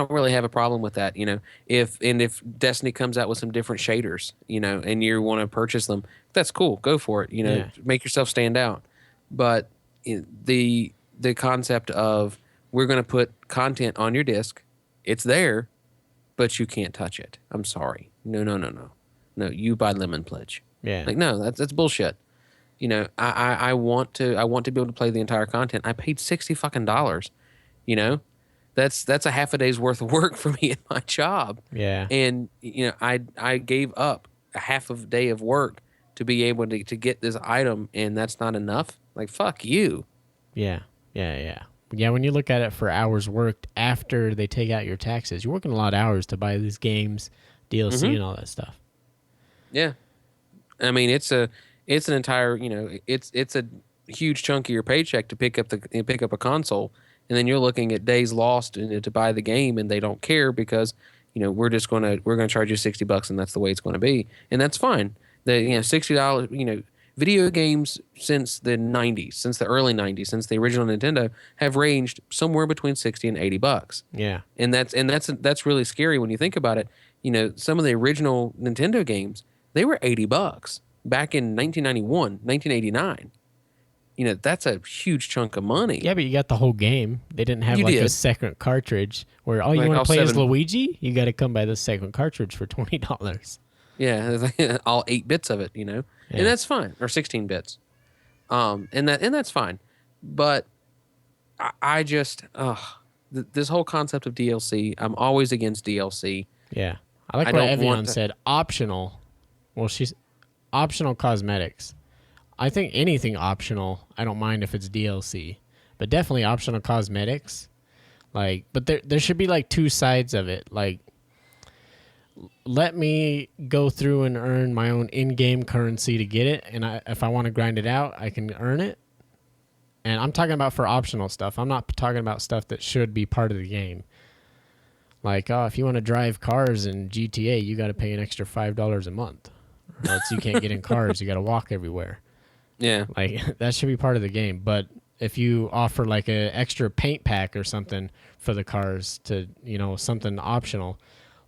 really have a problem with that. You know, if Destiny comes out with some different shaders, you know, and you want to purchase them, that's cool. Go for it. You know, make yourself stand out. But the concept of we're going to put content on your disc, it's there, but you can't touch it. I'm sorry. No. You buy Lemon Pledge. Yeah. Like, no, that's bullshit. You know, I want to be able to play the entire content. I paid $60. You know, that's a half a day's worth of work for me at my job. Yeah. And you know, I gave up a half of a day of work to be able to get this item, and that's not enough. Like, fuck you. Yeah. Yeah, when you look at it for hours worked after they take out your taxes, you're working a lot of hours to buy these games, DLC, and all that stuff. Yeah, I mean it's an entire, you know, it's a huge chunk of your paycheck to pick up a console, and then you're looking at days lost to buy the game, and they don't care because, you know, we're gonna charge you $60, and that's the way it's going to be, and that's fine. $60, you know. Video games since the early 90s, since the original Nintendo, have ranged somewhere between $60 and $80. Yeah. And that's really scary when you think about it. You know, some of the original Nintendo games, they were $80 back in 1991, 1989. You know, that's a huge chunk of money. Yeah, but you got the whole game. They didn't have a second cartridge where all you want to play is Luigi. You got to come buy the second cartridge for $20. Yeah, all 8 bits of it, you know. Yeah. And that's fine, or 16 bits, and that's fine, but I just this whole concept of DLC, I'm always against DLC. Yeah, I like what Evian said. Optional. Well, she's optional cosmetics. I think anything optional, I don't mind if it's DLC, but definitely optional cosmetics. Like, but there should be like two sides of it, like. Let me go through and earn my own in-game currency to get it, and if I want to grind it out, I can earn it. And I'm talking about for optional stuff. I'm not talking about stuff that should be part of the game. Like, if you want to drive cars in GTA, you got to pay an extra $5 a month. Or else you can't get in cars. You got to walk everywhere. Yeah. Like, that should be part of the game. But if you offer like an extra paint pack or something for the cars to, you know, something optional,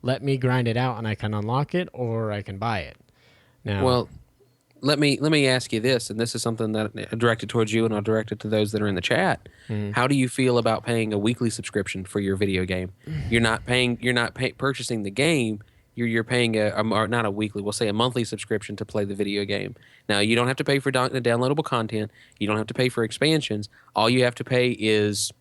let me grind it out and I can unlock it, or I can buy it. Now, well, let me ask you this, and this is something that I directed towards you, and I'll direct it to those that are in the chat. How do you feel about paying a weekly subscription for your video game? You're not purchasing the game. You're paying not a weekly, we'll say a monthly subscription to play the video game. Now, you don't have to pay for downloadable content. You don't have to pay for expansions. All you have to pay is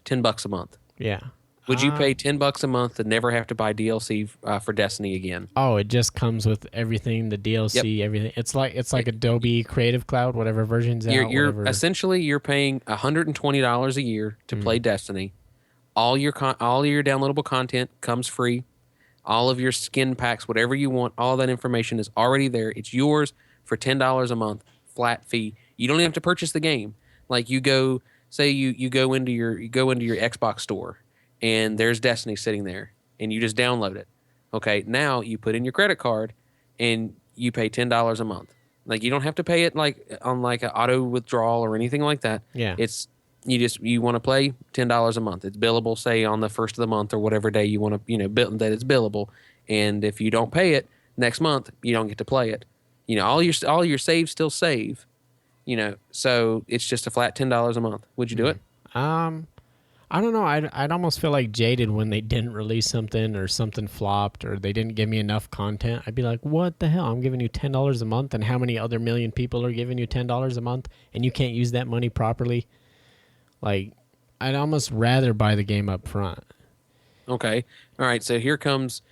$10 a month. Yeah. Would you pay $10 a month to never have to buy DLC for Destiny again? Oh, it just comes with everything, the DLC, everything. It's like Adobe Creative Cloud, whatever version's out. Essentially you're paying $120 a year to play Destiny. All your downloadable content comes free. All of your skin packs, whatever you want, all that information is already there. It's yours for $10 a month, flat fee. You don't even have to purchase the game. Like you go into your Xbox store, and there's Destiny sitting there, and you just download it. Okay, now you put in your credit card, and you pay $10 a month. Like, you don't have to pay it like on like an auto withdrawal or anything like that. Yeah, it's you want to play $10 a month. It's billable, say on the first of the month or whatever day you want to, that it's billable. And if you don't pay it next month, you don't get to play it. All your saves still save. So it's just a flat $10 a month. Would you do it? I don't know. I'd almost feel like jaded when they didn't release something, or something flopped, or they didn't give me enough content. I'd be like, what the hell? I'm giving you $10 a month, and how many other million people are giving you $10 a month, and you can't use that money properly? Like, I'd almost rather buy the game up front. Okay. All right. So here comes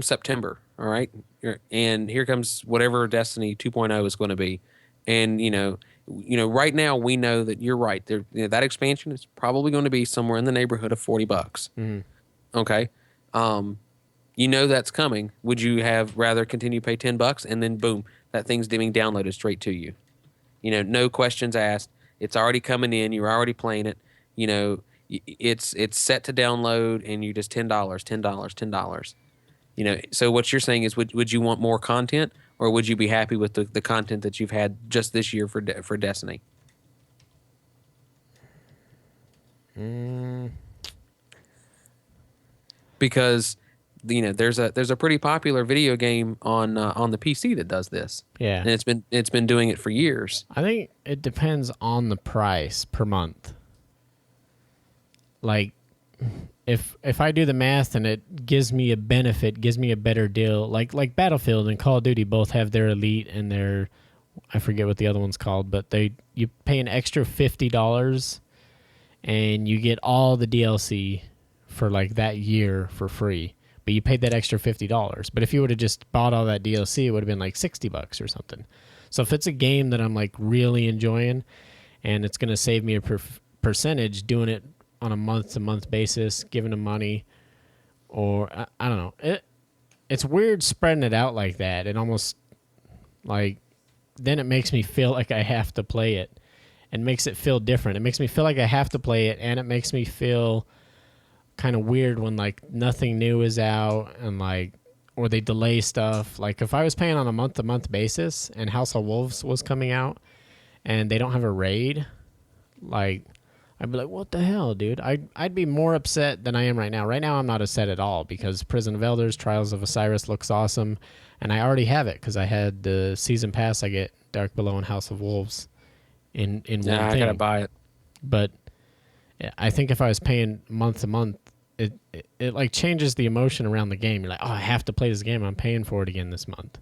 September. All right. And here comes whatever Destiny 2.0 is going to be. And right now we know that you're right. There, that expansion is probably going to be somewhere in the neighborhood of $40. Mhm. Okay. That's coming. Would you have rather continue to pay $10 and then boom, that thing's being downloaded straight to you? No questions asked. It's already coming in. You're already playing it. It's set to download, and you just $10, $10, $10. So what you're saying is, would you want more content, or would you be happy with the content that you've had just this year for Destiny? Because there's a pretty popular video game on the PC that does this. Yeah. And it's been doing it for years. I think it depends on the price per month. Like, if I do the math and it gives me a benefit, gives me a better deal, like Battlefield and Call of Duty both have their Elite and their, I forget what the other one's called, but you pay an extra $50 and you get all the DLC for like that year for free. But you paid that extra $50. But if you would have just bought all that DLC, it would have been like $60 or something. So if it's a game that I'm like really enjoying and it's going to save me a percentage doing it on a month-to-month basis, giving them money, or I don't know. It's weird spreading it out like that. It almost, like, then it makes me feel like I have to play it and makes it feel different. It makes me feel like I have to play it, and it makes me feel kind of weird when, like, nothing new is out and, like, or they delay stuff. Like, if I was paying on a month-to-month basis and House of Wolves was coming out and they don't have a raid, like, I'd be like, what the hell, dude? I'd be more upset than I am right now. Right now, I'm not upset at all because Prison of Elders, Trials of Osiris looks awesome, and I already have it because I had the season pass. I get Dark Below and House of Wolves in one thing. I gotta buy it. But I think if I was paying month to month, it like changes the emotion around the game. You're like, oh, I have to play this game. I'm paying for it again this month.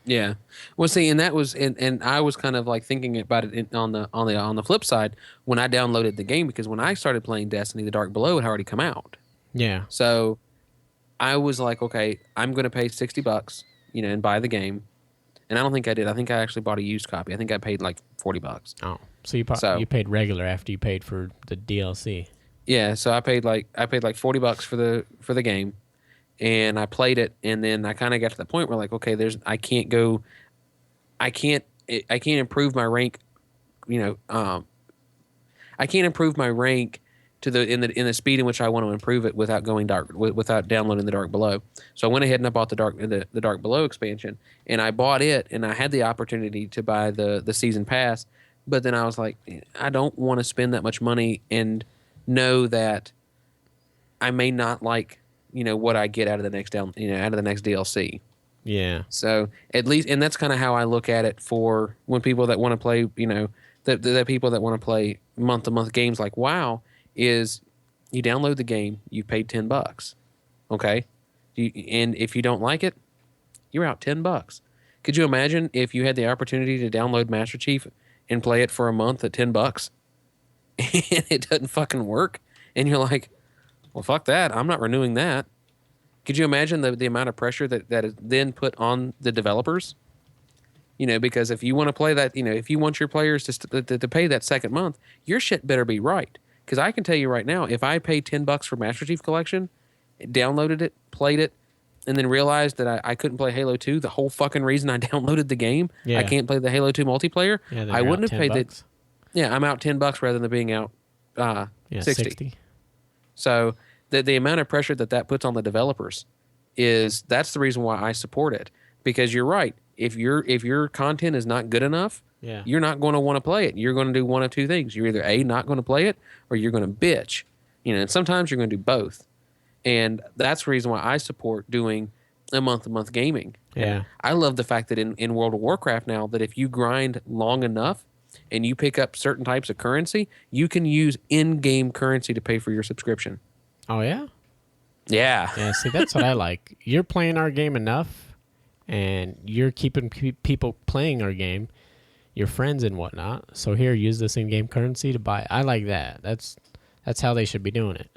Yeah. Well, see, and that was, and I was kind of like thinking about it on the flip side when I downloaded the game, because when I started playing Destiny, The Dark Below had already come out. Yeah. So I was like, okay, I'm going to pay $60, and buy the game. And I don't think I did. I think I actually bought a used copy. I think I paid like $40. Oh, so you paid regular after you paid for the DLC. Yeah. So I paid like $40 for the game. And I played it, and then I kind of got to the point where, like, okay, I can't improve my rank, I can't improve my rank to in the speed in which I want to improve it without going dark, without downloading the Dark Below. So I went ahead and I bought the Dark Below expansion, and I bought it, and I had the opportunity to buy the season pass, but then I was like, I don't want to spend that much money and know that I may not like what I get out of the next out of the next DLC. Yeah. So at least, and that's kind of how I look at it for when people that want to play, the people that want to play month to month games like WoW, is you download the game, you paid $10. Okay. And if you don't like it, you're out $10. Could you imagine if you had the opportunity to download Master Chief and play it for a month at $10 and it doesn't fucking work? And you're like, well, fuck that. I'm not renewing that. Could you imagine the amount of pressure that is then put on the developers? Because if you want to play that, if you want your players to pay that second month, your shit better be right. Because I can tell you right now, if I paid $10 for Master Chief Collection, downloaded it, played it, and then realized that I couldn't play Halo 2, the whole fucking reason I downloaded the game, I can't play the Halo 2 multiplayer, I wouldn't have paid it. Yeah, I'm out $10 rather than being out 60. So the amount of pressure that puts on the developers that's the reason why I support it. Because you're right. If your content is not good enough, you're not going to want to play it. You're going to do one of two things. You're either A, not going to play it, or you're going to bitch. And sometimes you're going to do both. And that's the reason why I support doing a month-to-month gaming. Yeah. And I love the fact that in World of Warcraft now, that if you grind long enough and you pick up certain types of currency, you can use in-game currency to pay for your subscription. Oh, yeah? Yeah. Yeah, see, that's what I like. You're playing our game enough, and you're keeping people playing our game, your friends and whatnot. So here, use this in-game currency to buy. I like that. That's That's how they should be doing it.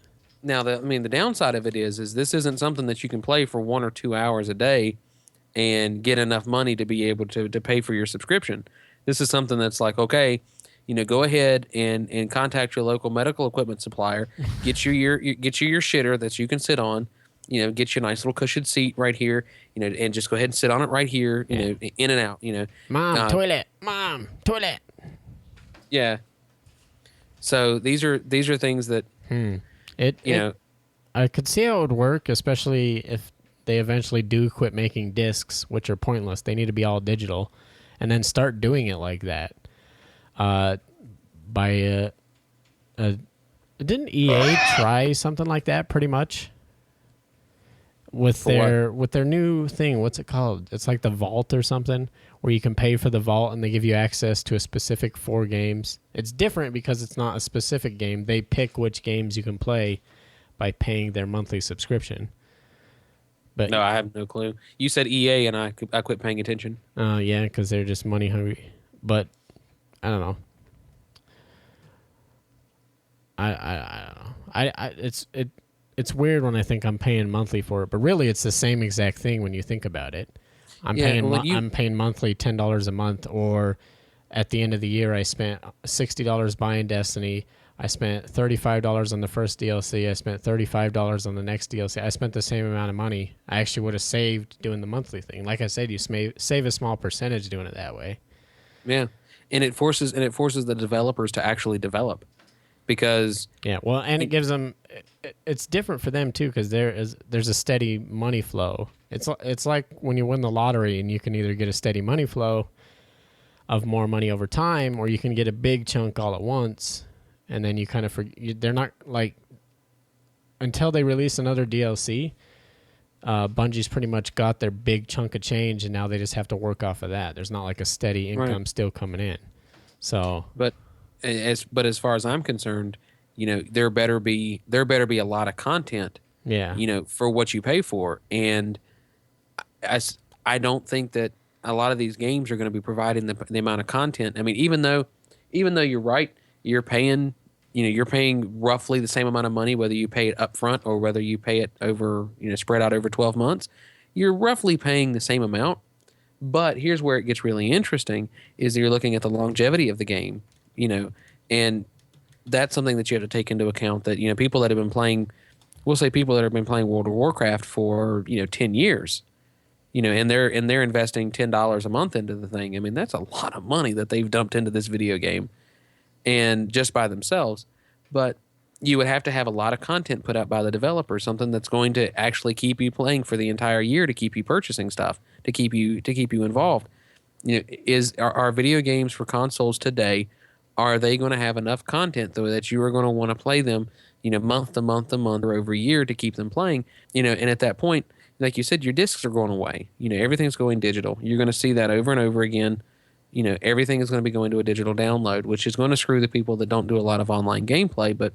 Now, the downside of it is this isn't something that you can play for 1 or 2 hours a day and get enough money to be able to pay for your subscription. This is something that's like, okay, go ahead and contact your local medical equipment supplier, get you your shitter that you can sit on, get you a nice little cushioned seat right here, and just go ahead and sit on it right here, in and out, Mom, toilet. Mom, toilet. Yeah. So these are things that I could see how it would work, especially if they eventually do quit making discs, which are pointless. They need to be all digital, and then start doing it like that. Didn't EA try something like that pretty much with their new thing? What's it called? It's like the Vault or something, where you can pay for the Vault and they give you access to a specific 4 games. It's different because it's not a specific game. They pick which games you can play by paying their monthly subscription. But no, I have no clue. You said EA, and I quit paying attention. Yeah, because they're just money hungry. But I don't know. I don't know. It's weird when I think I'm paying monthly for it, but really it's the same exact thing when you think about it. I'm paying monthly $10 a month, or at the end of the year I spent $60 buying Destiny. I spent $35 on the first DLC. I spent $35 on the next DLC. I spent the same amount of money. I actually would have saved doing the monthly thing. Like I said, you save a small percentage doing it that way. Yeah, and it forces the developers to actually develop, because it gives them. It's different for them too, because there's a steady money flow. It's like when you win the lottery and you can either get a steady money flow of more money over time, or you can get a big chunk all at once. And then you kind of they're not like, until they release another DLC, Bungie's pretty much got their big chunk of change, and now they just have to work off of that. There's not like a steady income still coming in. So, but as far as I'm concerned, there better be a lot of content. Yeah. For what you pay for, and I don't think that a lot of these games are going to be providing the amount of content. I mean, even though you're right, you're paying roughly the same amount of money, whether you pay it up front or whether you pay it over, spread out over 12 months. You're roughly paying the same amount. But here's where it gets really interesting, is that you're looking at the longevity of the game, and that's something that you have to take into account, that, people that have been playing, we'll say people that have been playing World of Warcraft for, 10 years, and they're investing $10 a month into the thing. I mean, that's a lot of money that they've dumped into this video game, and just by themselves. But you would have to have a lot of content put out by the developer, something that's going to actually keep you playing for the entire year, to keep you purchasing stuff, to keep you involved. Are video games for consoles today, are they going to have enough content though that you are going to want to play them, month to month or over a year, to keep them playing? And at that point, like you said, your discs are going away. Everything's going digital. You're going to see that over and over again. Everything is going to be going to a digital download, which is going to screw the people that don't do a lot of online gameplay, but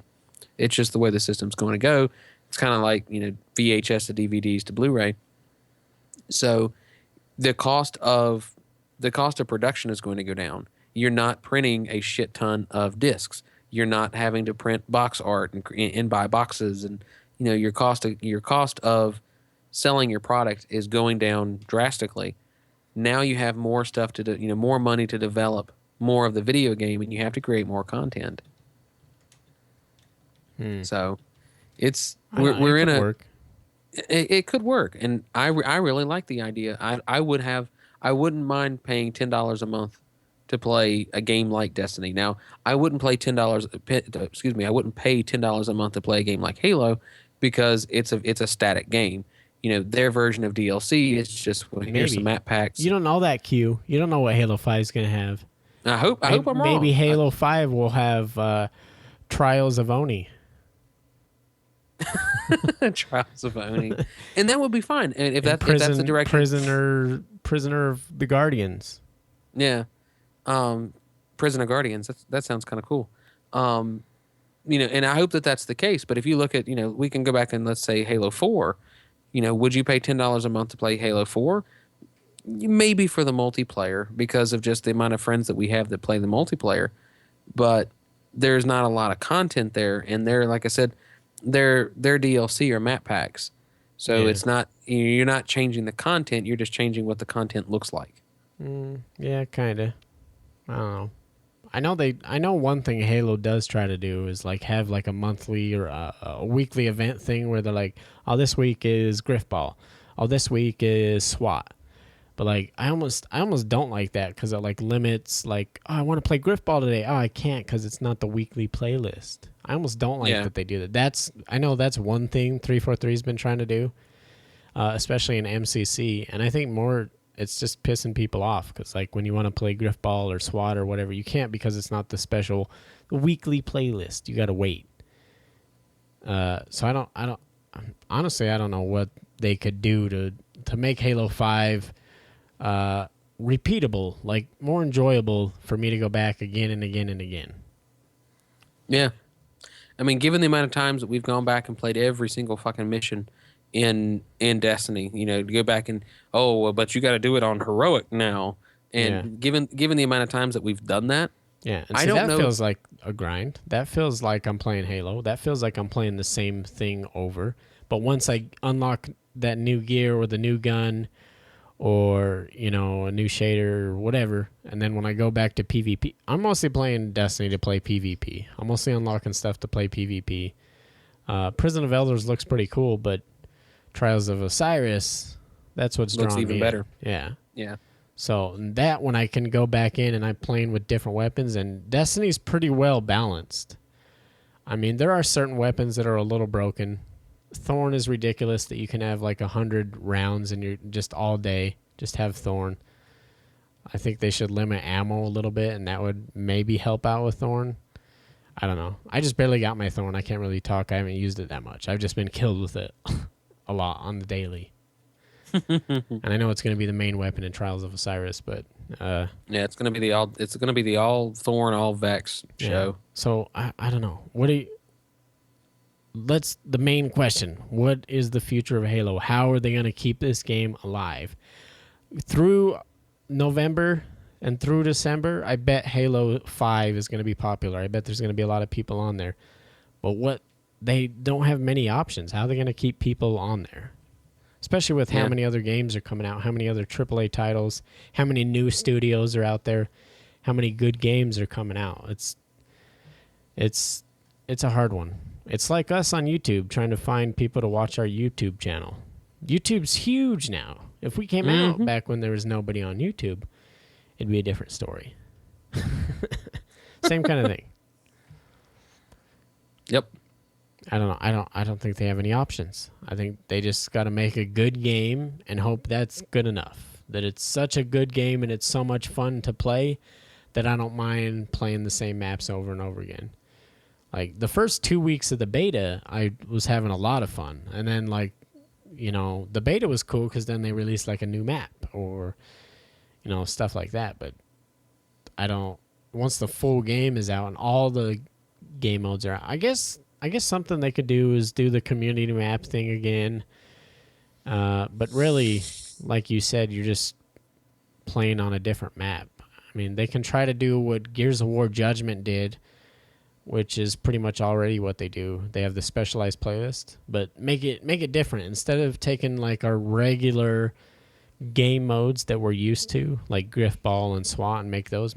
it's just the way the system's going to go. It's kind of like, VHS to DVDs to Blu-ray. So the cost of production is going to go down. You're not printing a shit ton of discs. You're not having to print box art and buy boxes, and your cost of selling your product is going down drastically. Now you have more stuff to do, more money to develop more of the video game, and you have to create more content. So we're in a work. It could work, and I really like the idea. I wouldn't mind paying $10 a month to play a game like Destiny. Now, I wouldn't pay $10. I wouldn't pay $10 a month to play a game like Halo, because it's a static game. Their version of DLC is just, here's some map packs. You don't know that, Q. You don't know what Halo 5 is going to have. I hope I'm wrong. Maybe Halo 5 will have Trials of Oni. Trials of Oni, and that would be fine. And if that's the direction, prisoner of the Guardians. Yeah, Prison of Guardians. That sounds kind of cool. And I hope that that's the case. But if you look at, we can go back and let's say Halo 4. Would you pay $10 a month to play Halo 4? Maybe for the multiplayer, because of just the amount of friends that we have that play the multiplayer. But there's not a lot of content there, and they're like I said, their DLC or map packs. So Yeah. it's not you're not changing the content, you're just changing what the content looks like. Yeah, kind of. I don't know. I know one thing Halo does try to do is like have like a monthly or a weekly event thing where they're like, oh, this week is Griffball, oh, this week is SWAT. But like, I almost don't like that because it like limits like, oh, I want to play Griffball today. Oh, I can't because it's not the weekly playlist. I almost don't like that they do that. I know that's one thing 343's been trying to do, especially in MCC, and I think more it's just pissing people off because like when you want to play Griffball or SWAT or whatever, you can't because it's not the special weekly playlist. You got to wait. So I don't honestly I don't know what they could do to make Halo 5 repeatable, like more enjoyable for me to go back again and again and again. Yeah. I mean, given the amount of times that we've gone back and played every single fucking mission in Destiny, to go back and but you got to do it on heroic now. And given the amount of times that we've done that, and I don't know. That feels like a grind. That feels like I'm playing Halo. That feels like I'm playing the same thing over. But once I unlock that new gear or the new gun, or a new shader or whatever, and then when I go back to PvP, I'm mostly playing Destiny to play PvP. I'm mostly unlocking stuff to play PvP. Prison of Elders looks pretty cool, but Trials of Osiris, that's what's looks drawing even me better. in. Yeah. So that when I can go back in and I'm playing with different weapons, and Destiny's pretty well balanced. I mean, there are certain weapons that are a little broken. Thorn is ridiculous that you can have like 100 rounds and you're just all day just have Thorn. I think they should limit ammo a little bit, and that would maybe help out with Thorn. I don't know. I just barely got my Thorn. I can't really talk. I haven't used it that much. I've just been killed with it a lot on the daily. And I know it's going to be the main weapon in Trials of Osiris, but it's going to be the all Thorn, all Vex show. Yeah. So I don't know. The main question. What is the future of Halo? How are they going to keep this game alive? Through November and through December, I bet Halo 5 is going to be popular. I bet there's going to be a lot of people on there. But they don't have many options. How are they going to keep people on there? Especially with how many other games are coming out, how many other AAA titles, how many new studios are out there, how many good games are coming out. It's a hard one. It's like us on YouTube trying to find people to watch our YouTube channel. YouTube's huge now. If we came out back when there was nobody on YouTube, it'd be a different story. Same kind of thing. Yep. I don't know. I don't think they have any options. I think they just got to make a good game and hope that's good enough. That it's such a good game and it's so much fun to play that I don't mind playing the same maps over and over again. Like the first 2 weeks of the beta, I was having a lot of fun. And then the beta was cool because then they released like a new map or, stuff like that. But once the full game is out and all the game modes are out, I guess something they could do is do the community map thing again. But really, like you said, you're just playing on a different map. I mean, they can try to do what Gears of War Judgment did, which is pretty much already what they do. They have the specialized playlist, but make it different. Instead of taking like our regular game modes that we're used to, like Griffball and SWAT, and make those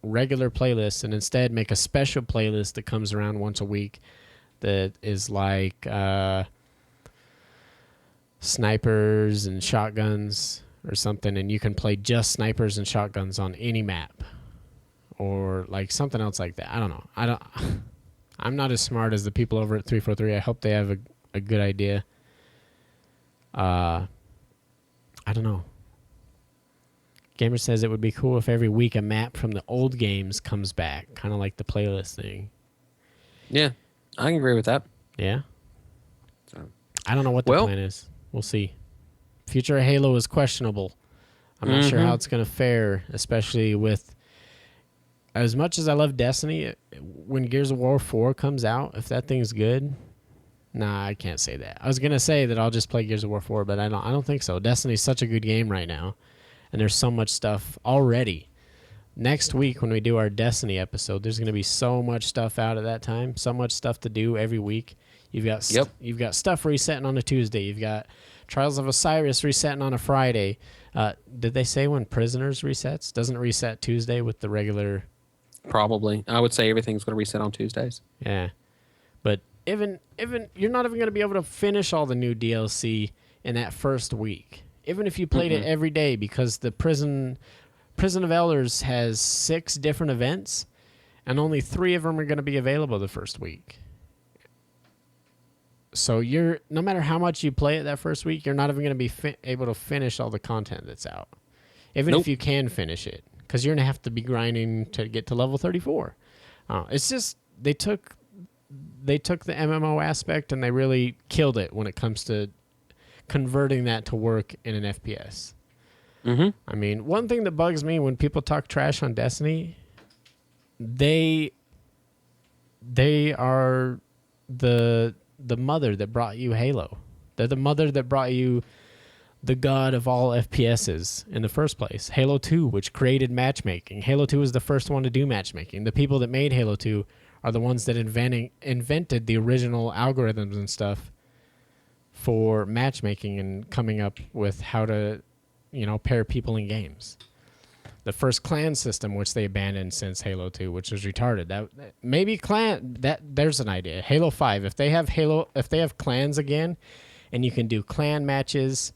regular playlists, and instead make a special playlist that comes around once a week that is like snipers and shotguns or something, and you can play just snipers and shotguns on any map. Or like something else like that. I don't know. I'm not as smart as the people over at 343. I hope they have a good idea. I don't know. Gamer says it would be cool if every week a map from the old games comes back, kind of like the playlist thing. Yeah, I can agree with that. Yeah. So, I don't know what the plan is. We'll see. Future of Halo is questionable. I'm not sure how it's going to fare, especially with. As much as I love Destiny, when Gears of War 4 comes out, if that thing's good, nah, I can't say that. I was gonna say that I'll just play Gears of War 4, but I don't think so. Destiny's such a good game right now, and there's so much stuff already next week when we do our Destiny episode, there's going to be so much stuff out at that time, so much stuff to do every week. You've got you've got stuff resetting on a Tuesday. You've got Trials of Osiris resetting on a Friday. Did they say when Prisoners resets? Doesn't it reset Tuesday with the regular? Probably. I would say everything's going to reset on Tuesdays. Yeah. But even you're not even going to be able to finish all the new DLC in that first week. Even if you played it every day, because the Prison of Elders has 6 different events, and only 3 of them are going to be available the first week. So no matter how much you play it that first week, you're not even going to be able to finish all the content that's out. Even if you can finish it, because you're going to have to be grinding to get to level 34. It's just they took the MMO aspect and they really killed it when it comes to converting that to work in an FPS. I mean, one thing that bugs me when people talk trash on Destiny, they are the mother that brought you Halo. They're the mother that brought you the god of all FPSs in the first place. Halo 2, which created matchmaking. Halo 2 was the first one to do matchmaking. The people that made Halo 2 are the ones that invented the original algorithms and stuff for matchmaking and coming up with how to, pair people in games. The first clan system, which they abandoned since Halo 2, which was retarded. There's an idea. Halo 5, if they have clans again, and you can do clan matches,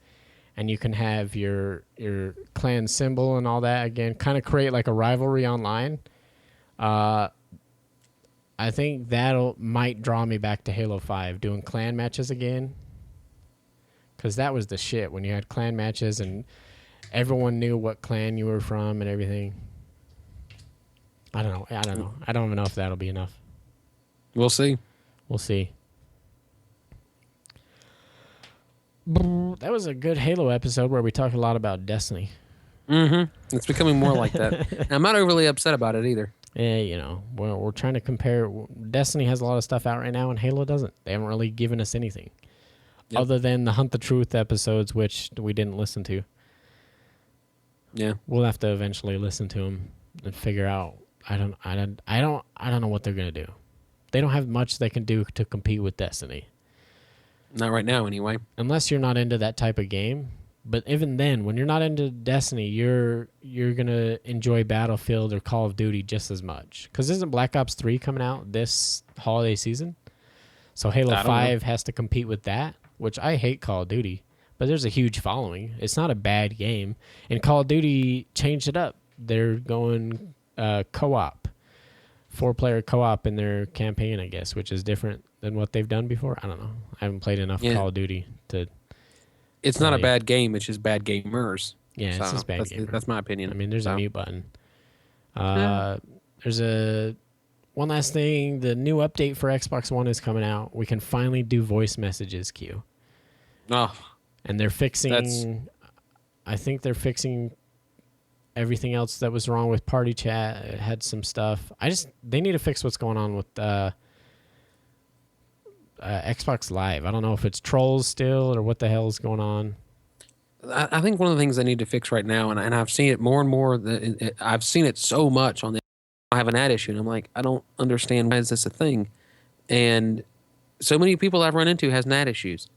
and you can have your clan symbol and all that again, kind of create like a rivalry online. I think might draw me back to Halo 5, doing clan matches again. Because that was the shit when you had clan matches and everyone knew what clan you were from and everything. I don't know. I don't even know if that'll be enough. We'll see. That was a good Halo episode where we talked a lot about Destiny. It's becoming more like that. I'm not overly upset about it either. Yeah, we're trying to compare. Destiny has a lot of stuff out right now, and Halo doesn't. They haven't really given us anything. Yep. Other than the Hunt the Truth episodes, which we didn't listen to. Yeah, we'll have to eventually listen to them and figure out. I don't know what they're gonna do. They don't have much they can do to compete with Destiny. Not right now, anyway. Unless you're not into that type of game. But even then, when you're not into Destiny, you're gonna enjoy Battlefield or Call of Duty just as much. Because isn't Black Ops 3 coming out this holiday season? So Halo 5 has to compete with that. Which I hate Call of Duty, but there's a huge following. It's not a bad game. And Call of Duty changed it up. They're going co-op, 4-player co-op in their campaign, I guess, which is different than what they've done before. I don't know. I haven't played enough Call of Duty to... It's not a bad game. It's just bad gamers. Yeah, it's just bad gamers. That's my opinion. I mean, there's a mute button. There's one last thing. The new update for Xbox One is coming out. We can finally do voice messages, Q. Oh. And they're fixing... I think they're fixing everything else that was wrong with Party Chat. It had some stuff. They need to fix what's going on with Xbox Live. I don't know if it's trolls still or what the hell is going on. I think one of the things they need to fix right now, and I've seen it more and more, I've seen it so much on the... I have an ad issue, and I'm like, I don't understand, why is this a thing? And so many people I've run into has NAT issues.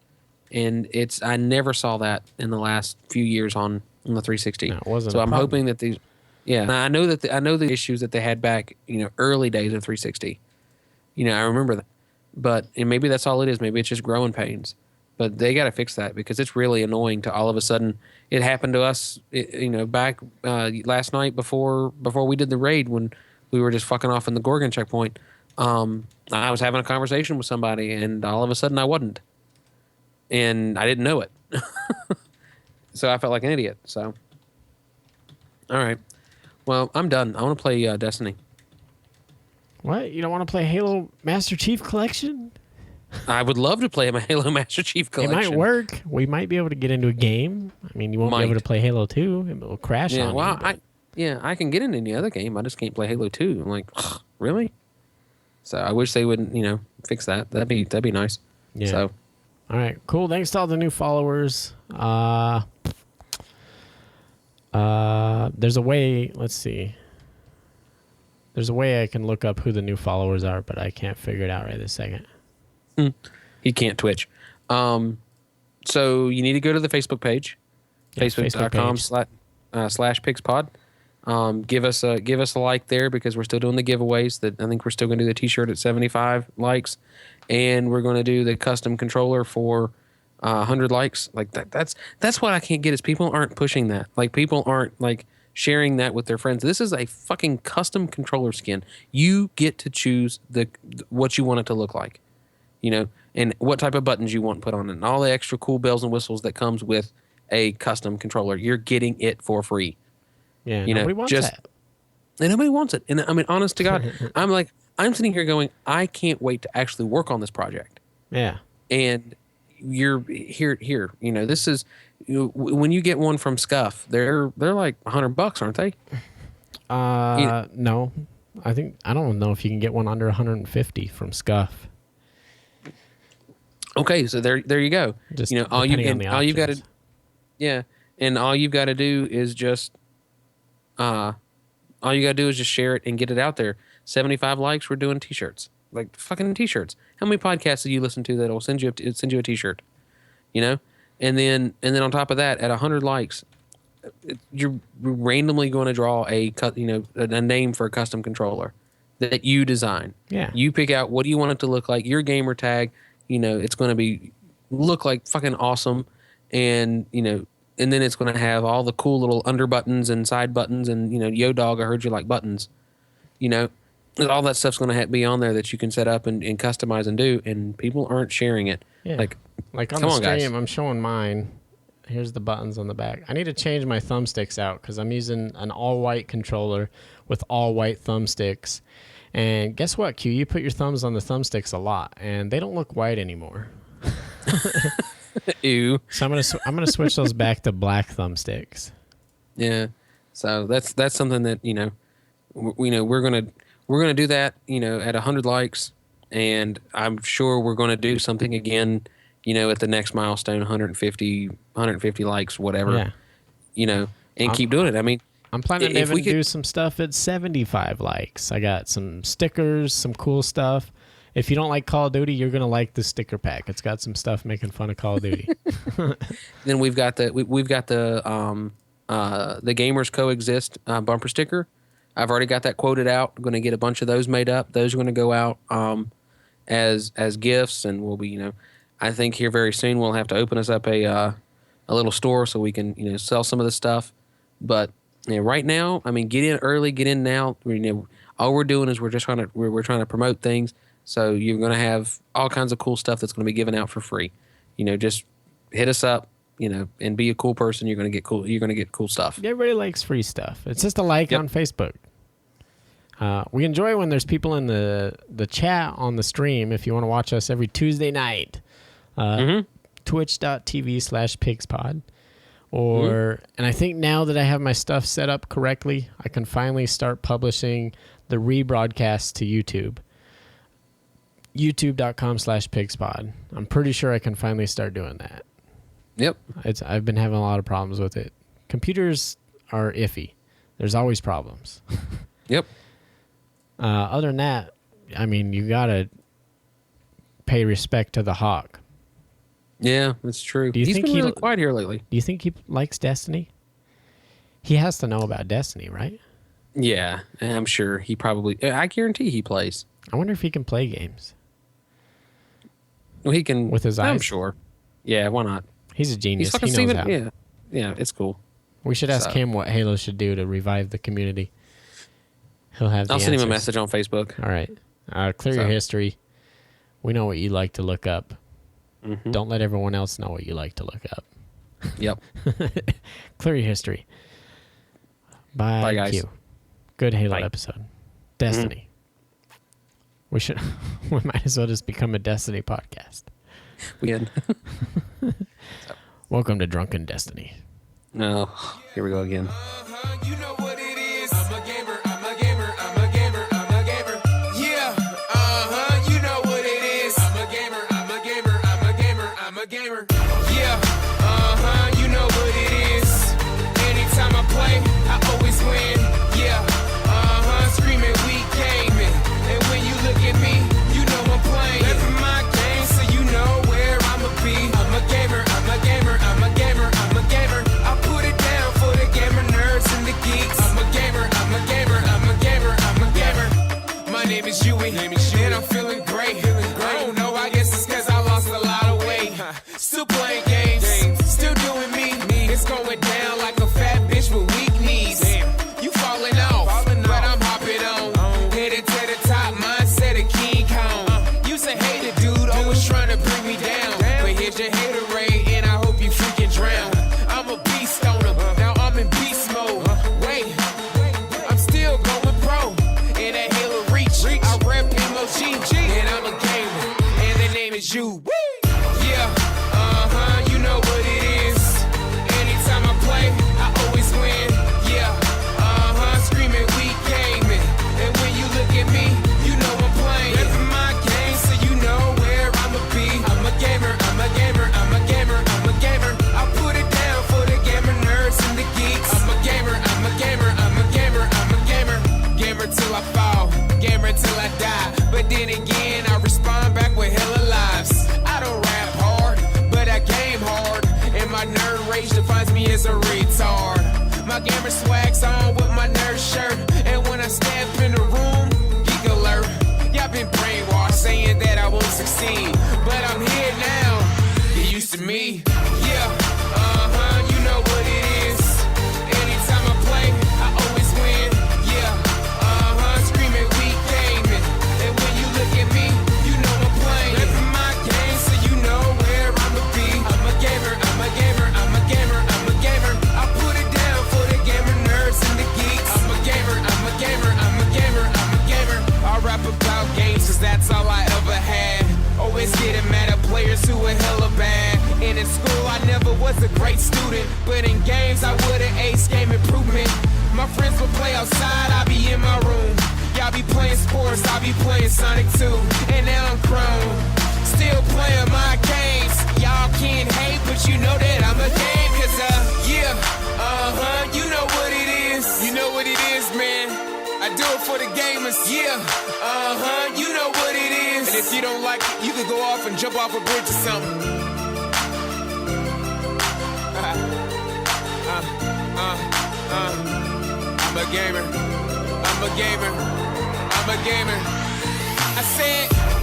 And I never saw that in the last few years on the 360. No, it wasn't so I'm hoping that these... Yeah, I know the issues that they had back, early days of 360. I remember that. And maybe that's all it is. Maybe it's just growing pains. But they got to fix that because it's really annoying to all of a sudden. It happened to us, back last night before we did the raid when we were just fucking off in the Gorgon checkpoint. I was having a conversation with somebody, and all of a sudden I wasn't. And I didn't know it. So I felt like an idiot. So, all right. Well, I'm done. I want to play Destiny. What? You don't want to play Halo Master Chief Collection? I would love to play my Halo Master Chief Collection. It might work. We might be able to get into a game. I mean, you won't be able to play Halo 2. It will crash on you. I can get into any other game. I just can't play Halo 2. I'm like, ugh, really? So I wish they would, fix that. That'd be nice. Yeah. So. All right, cool. Thanks to all the new followers. There's a way. Let's see. There's a way I can look up who the new followers are, but I can't figure it out right this second. He can't Twitch. So you need to go to the Facebook page, Yeah, facebook.com/pigspod. Give us a like there because we're still doing the giveaways. That I think we're still going to do the T-shirt at 75 likes, and we're going to do the custom controller for 100 likes. Like that's what I can't get is people aren't pushing that. Like people aren't like sharing that with their friends. This is a fucking custom controller skin. You get to choose what you want it to look like, and what type of buttons you want put on it, and all the extra cool bells and whistles that comes with a custom controller. You're getting it for free. Yeah, nobody wants that. And nobody wants it. And I mean, honest to God, I'm sitting here going, I can't wait to actually work on this project. Yeah. And you're here. This is when you get one from Scuff, they're like $100, aren't they? No, I don't know if you can get one under 150 from Scuff. Okay, so there you go. Just all you've got to, yeah, and all you've got to do is just, just share it and get it out there. 75 likes, we're doing T-shirts, like fucking T-shirts. How many podcasts do you listen to that'll send you a T-shirt? And then on top of that, at 100 likes, you're randomly going to draw a name for a custom controller that you design. Yeah, you pick out what do you want it to look like. Your gamer tag, it's going to look like fucking awesome, and and then it's going to have all the cool little under buttons and side buttons and yo dog, I heard you like buttons, all that stuff's going to be on there that you can set up and customize and do, and people aren't sharing it. Yeah. Like on the stream, I'm showing mine. Here's the buttons on the back. I need to change my thumbsticks out because I'm using an all-white controller with all-white thumbsticks. And guess what, Q? You put your thumbs on the thumbsticks a lot, and they don't look white anymore. Ew. So I'm gonna switch those back to black thumbsticks. Yeah. So that's something that we're gonna do that at 100 likes, and I'm sure we're gonna do something again at the next milestone, 150 likes, whatever. Yeah. And keep doing it. I mean, I'm planning to even do some stuff at 75 likes. I got some stickers, some cool stuff. If you don't like Call of Duty, you're going to like the sticker pack. It's got some stuff making fun of Call of Duty. Then we've got the Gamers Coexist bumper sticker. I've already got that quoted out. I'm going to get a bunch of those made up. Those are going to go out as gifts, and we'll be, I think here very soon we'll have to open us up a little store so we can sell some of this stuff. But right now, I mean, get in early, get in now. All we're doing is we're trying to promote things. So you're going to have all kinds of cool stuff that's going to be given out for free. Just hit us up, and be a cool person. You're going to get cool. You're going to get cool stuff. Everybody likes free stuff. It's just a like on Facebook. We enjoy when there's people in the chat on the stream. If you want to watch us every Tuesday night, twitch.tv/pigspod. And I think now that I have my stuff set up correctly, I can finally start publishing the rebroadcast to YouTube. youtube.com/pigspod. I'm pretty sure I can finally start doing that. Yep. I've been having a lot of problems with it. Computers are iffy. There's always problems. Yep. Other than that, I mean, you got to pay respect to the Hawk. Yeah, that's true. He's been really quiet here lately. Do you think he likes Destiny? He has to know about Destiny, right? Yeah, I'm sure he probably... I guarantee he plays. I wonder if he can play games. Well, he can... With his eyes? I'm sure. Yeah, why not? He's a genius. He knows how. Yeah, it's cool. We should ask him what Halo should do to revive the community. He'll have the I'll send him a answers. message on Facebook. All right. Clear your history. We know what you like to look up. Mm-hmm. Don't let everyone else know what you like to look up. Yep. Clear your history. Bye, guys. Q. Good Halo episode. Destiny. We might as well just become a Destiny podcast. We had. Welcome to Drunken Destiny. No, here we go again. You know what it is. I'm a gamer, I'm a gamer, I'm a gamer, I'm a gamer. Yeah, you know what it is. I'm a gamer, I'm a gamer, I'm a gamer, I'm a gamer. Yeah, you know what it is. Anytime I play, I always win. Yeah, screaming we is you. Yeah, you know what it is. Anytime I play, I always win. Yeah, screaming we came in. And when you look at me, you know I'm playing. Repping my game, so you know where I'ma be. I'm a gamer, I'm a gamer, I'm a gamer, I'm a gamer. I put it down for the gamer nerds and the geeks. I'm a gamer, I'm a gamer, I'm a gamer, I'm a gamer. Gamer till I fall, gamer till I die. But then again, I respond back with hella lives. I don't rap hard, but I game hard. And my nerd rage defines me as a retard. My gamer swag's on with my nerd shirt. And when I step in the room, geek alert. Y'all been brainwashed saying that I won't succeed. But I'm here now, get used to me. Yeah, you know what it is. Anytime I play, I always win. Yeah, screaming we came in. And when you look at me, you know I'm playing. Repping my game, so you know where I'ma be. I'm a gamer, I'm a gamer, I'm a gamer, I'm a gamer. I put it down for the gamer nerds and the geeks. I'm a gamer, I'm a gamer, I'm a gamer, I'm a gamer. I rap about games, cause that's all I ever had. Always getting mad at players who were hella bad. And in school I never was a great student, but in games I would've aced game improvement. My friends would play outside, I be in my room. Y'all be playing sports, I be playing Sonic 2. And now I'm grown, still playing my games. Y'all can't hate, but you know that I'm a game. Cause yeah, you know what it is. You know what it is, man. I do it for the gamers, yeah. You know what it is. And if you don't like it, you can go off and jump off a bridge or something. I'm a gamer. I'm a gamer. I'm a gamer. I said.